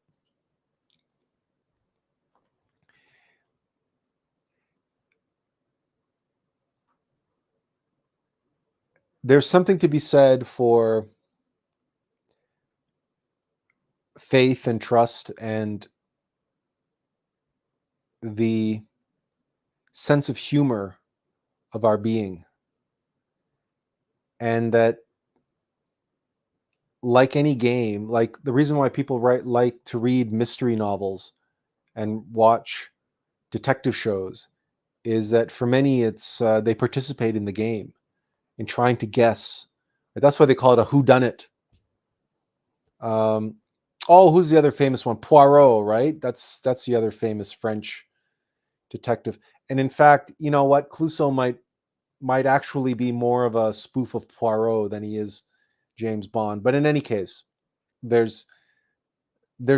[SPEAKER 1] There's something to be said for faith and trust and the sense of humor of our being. And that like any game, like the reason why people like to read mystery novels and watch detective shows is that for many it's they participate in the game in trying to guess. That's why they call it a whodunit. Who's the other famous one? Poirot, right? That's the other famous French detective. And in fact, you know what? Clouseau might actually be more of a spoof of Poirot than he is James Bond. But in any case, there's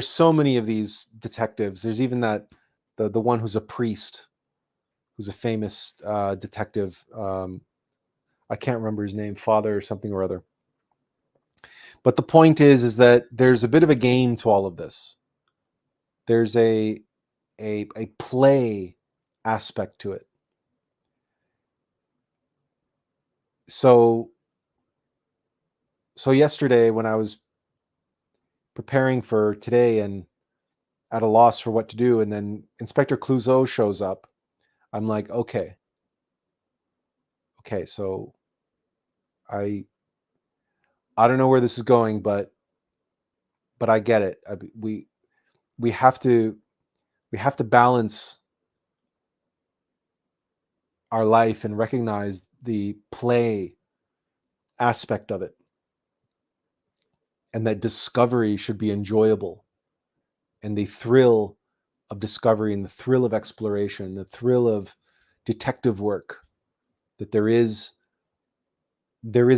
[SPEAKER 1] so many of these detectives. There's even the one who's a priest, who's a famous detective. I can't remember his name, Father or something or other. But the point is that there's a bit of a game to all of this. There's a play aspect to it. So yesterday when I was preparing for today and at a loss for what to do, and then Inspector Clouseau shows up, I'm like, okay, so I don't know where this is going, but I get it. We have to balance our life and recognize the play aspect of it, and that discovery should be enjoyable, and the thrill of discovery and the thrill of exploration, the thrill of detective work, that there is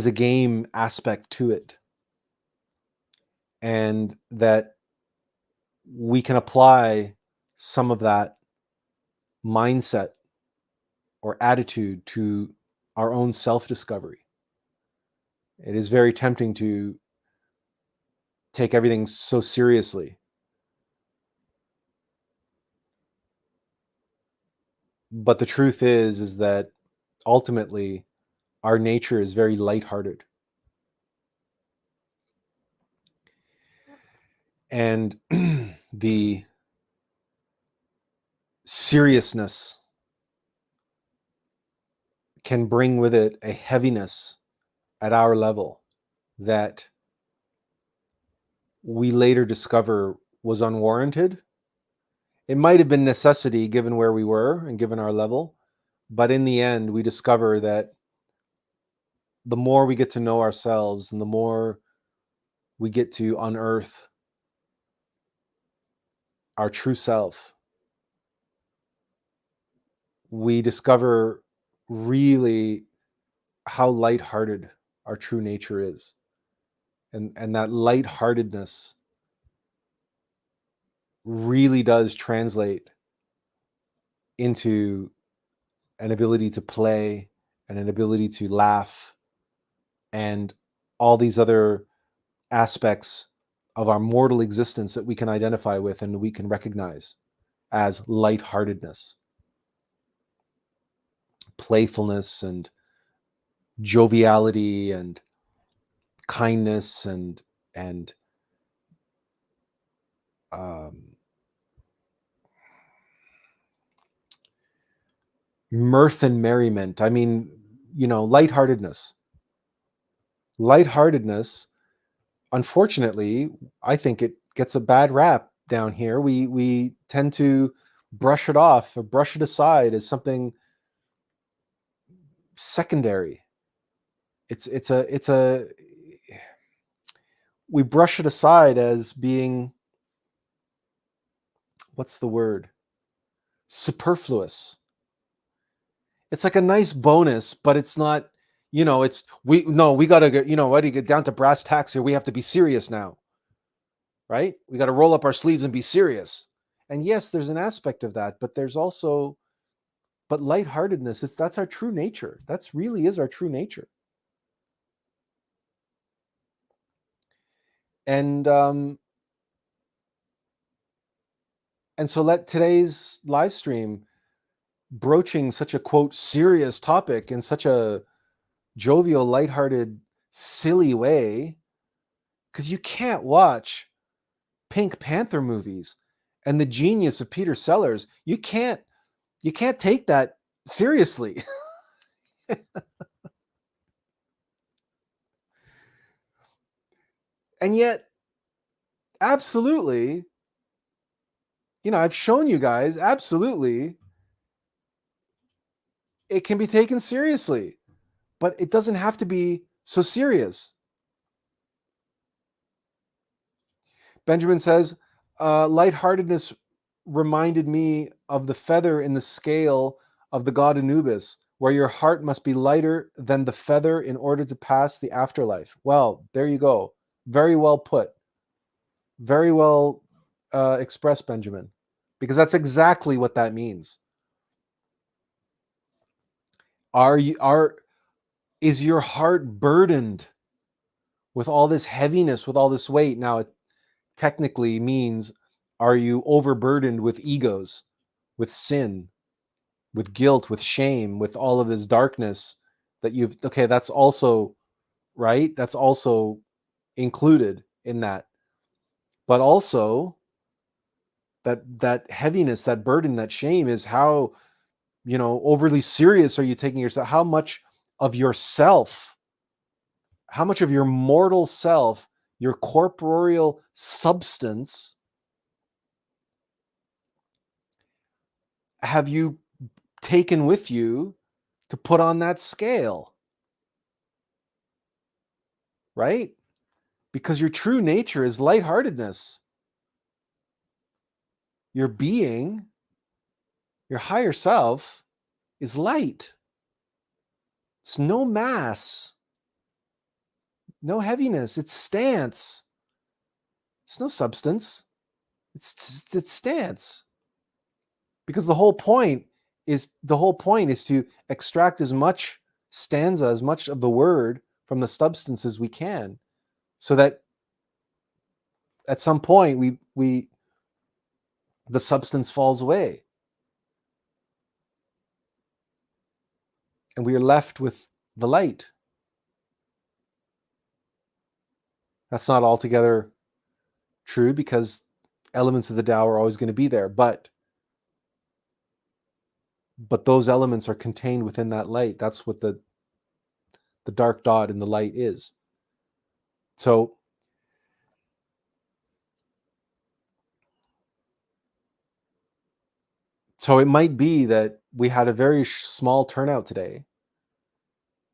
[SPEAKER 1] a game aspect to it, and that we can apply some of that mindset or attitude to our own self-discovery. It is very tempting to take everything so seriously, but the truth is that ultimately our nature is very lighthearted, and the seriousness can bring with it a heaviness at our level that we later discover was unwarranted. It might have been necessity given where we were and given our level, but in the end, we discover that the more we get to know ourselves and the more we get to unearth our true self, we discover really how lighthearted our true nature is. And that lightheartedness really does translate into an ability to play and an ability to laugh and all these other aspects of our mortal existence that we can identify with and we can recognize as lightheartedness, playfulness and joviality and kindness and um, mirth and merriment. I mean, lightheartedness. Lightheartedness, unfortunately, I think it gets a bad rap down here. We tend to brush it off or brush it aside as something secondary. It's a we brush it aside as being, what's the word? Superfluous. It's like a nice bonus, but it's not, it's we got to get, what do you get down to brass tacks here? We have to be serious now. Right? We got to roll up our sleeves and be serious. And yes, there's an aspect of that, but there's also, but lightheartedness, that's our true nature. That's really is our true nature. And so let today's live stream, broaching such a quote serious topic in such a jovial, lighthearted, silly way, because you can't watch Pink Panther movies and the genius of Peter Sellers. You can't take that seriously. And yet, absolutely, I've shown you guys, absolutely, it can be taken seriously, but it doesn't have to be so serious. Benjamin says, lightheartedness reminded me of the feather in the scale of the god Anubis, where your heart must be lighter than the feather in order to pass the afterlife. Well, there you go. Very well put. Very well expressed, Benjamin, because that's exactly what that means. Is your heart burdened with all this heaviness, with all this weight? Now, it technically means, are you overburdened with egos, with sin, with guilt, with shame, with all of this darkness that that's also right. That's also included in that. But also that heaviness, that burden, that shame is how, overly serious are you taking yourself? How much of your mortal self, your corporeal substance, have you taken with you to put on that scale? Right? Because your true nature is lightheartedness. Your being, your higher self, is light. It's no mass, no heaviness. It's stance. It's no substance. It's stance. Because the whole point is to extract as much stanza, as much of the word from the substance as we can, so that at some point the substance falls away and we are left with the light. That's not altogether true, because elements of the Tao are always going to be there, but those elements are contained within that light. That's what the dark dot in the light is. So it might be that we had a very small turnout today,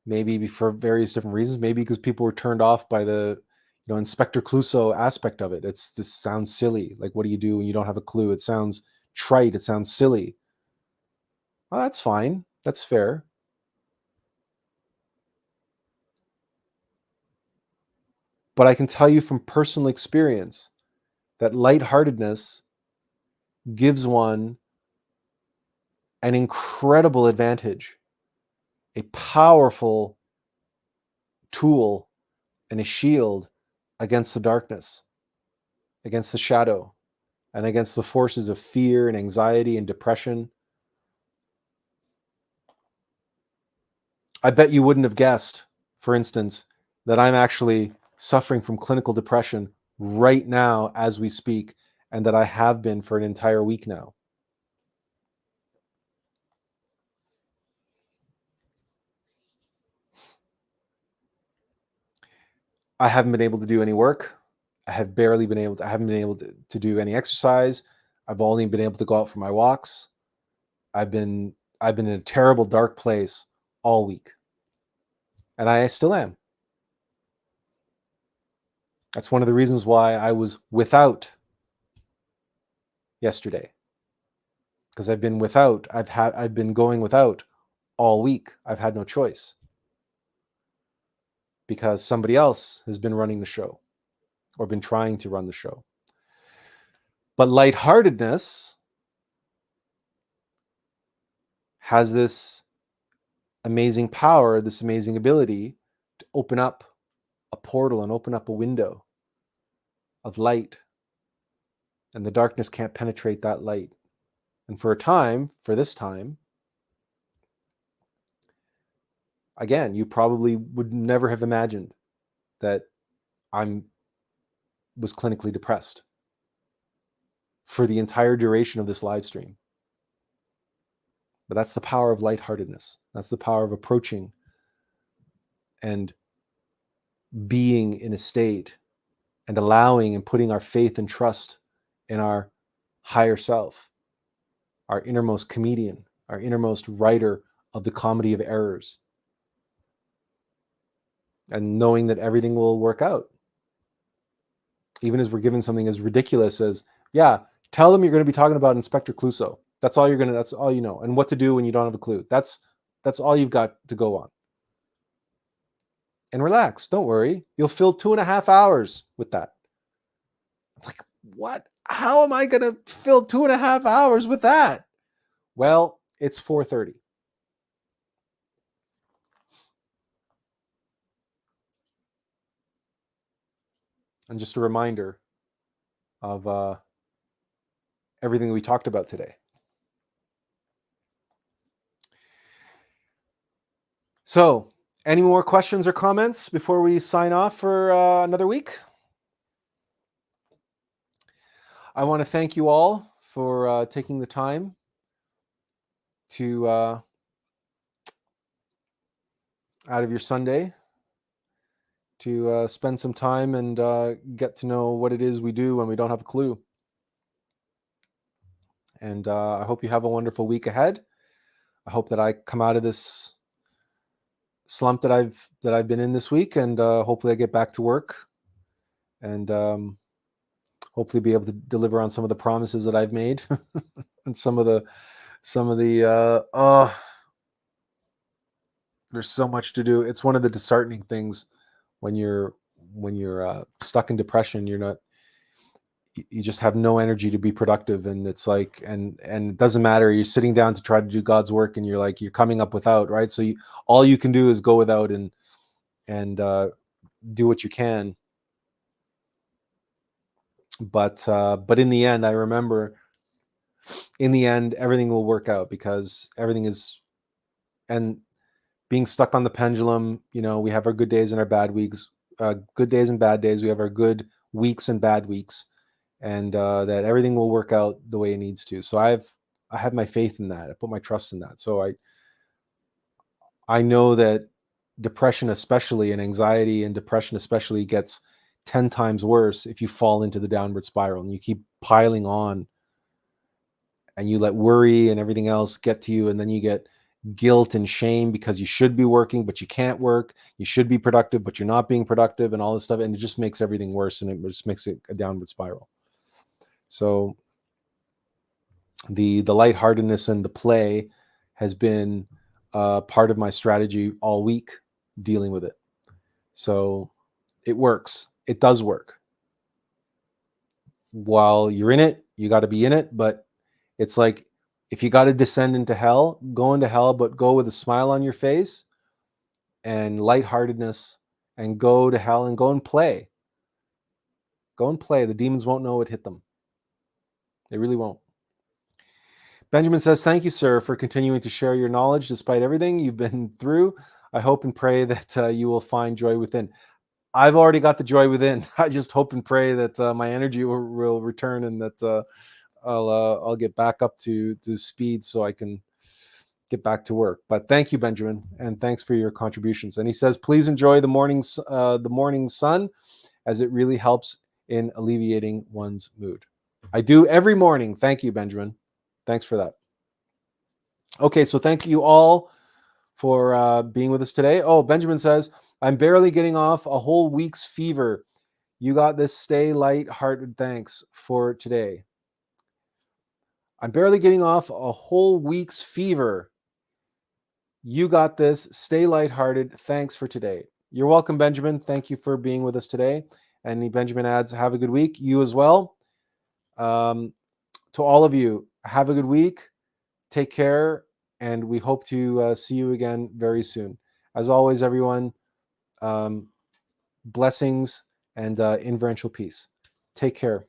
[SPEAKER 1] maybe for various different reasons, maybe because people were turned off by the Inspector Clouseau aspect of it. It's just sounds silly. Like, what do you do when you don't have a clue? It sounds trite. It sounds silly. Well, that's fine. That's fair. But I can tell you from personal experience that lightheartedness gives one an incredible advantage, a powerful tool, and a shield against the darkness, against the shadow, and against the forces of fear and anxiety and depression. I bet you wouldn't have guessed, for instance, that I'm actually suffering from clinical depression right now as we speak, and that I have been for an entire week now. I haven't been able to do any work. I haven't been able to do any exercise. I've only been able to go out for my walks. I've been in a terrible dark place all week. And I still am. That's one of the reasons why I was without yesterday. Because I've been without. I've been going without all week. I've had no choice. Because somebody else has been running the show or been trying to run the show. But lightheartedness has this amazing power, this amazing ability to open up a portal and open up a window of light. And the darkness can't penetrate that light. And for this time, again, you probably would never have imagined that I was clinically depressed for the entire duration of this live stream. But that's the power of lightheartedness. That's the power of approaching and being in a state and allowing and putting our faith and trust in our higher self, our innermost comedian, our innermost writer of the comedy of errors, and knowing that everything will work out. Even as we're given something as ridiculous as, yeah, tell them you're going to be talking about Inspector Clouseau. That's all you know. And what to do when you don't have a clue. That's all you've got to go on. And relax. Don't worry. You'll fill 2.5 hours with that. Like, what? How am I going to fill 2.5 hours with that? Well, it's 4:30. And just a reminder of everything we talked about today. So, any more questions or comments before we sign off for another week? I want to thank you all for taking the time to, out of your Sunday, to spend some time and get to know what it is we do when we don't have a clue. And I hope you have a wonderful week ahead. I hope that I come out of this slump that I've been in this week, and hopefully I get back to work, and hopefully be able to deliver on some of the promises that I've made, and some of the there's so much to do. It's one of the disheartening things when you're stuck in depression. You just have no energy to be productive, and it's like, and it doesn't matter. You're sitting down to try to do God's work, and you're coming up without, right? So all you can do is go without and do what you can. But in the end, I remember, in the end, everything will work out, because everything is, and being stuck on the pendulum, we have our good days and our bad weeks, good days and bad days. We have our good weeks and bad weeks, and that everything will work out the way it needs to. So I have my faith in that. I put my trust in that. So I know that depression especially, and anxiety and depression especially, gets 10 times worse if you fall into the downward spiral and you keep piling on, and you let worry and everything else get to you, and then you get guilt and shame because you should be working but you can't work. You should be productive but you're not being productive, and all this stuff, and it just makes everything worse, and it just makes it a downward spiral. So the lightheartedness and the play has been part of my strategy all week, dealing with it. So it works. It does work. While you're in it, you got to be in it. But it's like, if you got to descend into hell, go into hell, but go with a smile on your face and lightheartedness, and go to hell and go and play. Go and play. The demons won't know it hit them. They really won't. Benjamin says, thank you, sir, for continuing to share your knowledge despite everything you've been through. I hope and pray that you will find joy within. I've already got the joy within. I just hope and pray that my energy will return, and that I'll get back up to speed so I can get back to work. But thank you, Benjamin, and thanks for your contributions. And he says, please enjoy the morning sun, as it really helps in alleviating one's mood. I do every morning. Thank you, Benjamin. Thanks for that. Okay, so thank you all for being with us today. Oh, Benjamin says, I'm barely getting off a whole week's fever. You got this. Stay light-hearted. Thanks for today. I'm barely getting off a whole week's fever. You got this. Stay lighthearted. Thanks for today. You're welcome, Benjamin. Thank you for being with us today. And Benjamin adds, have a good week. You as well. To all of you, have a good week. Take care. And we hope to see you again very soon. As always, everyone, blessings and inferential peace. Take care.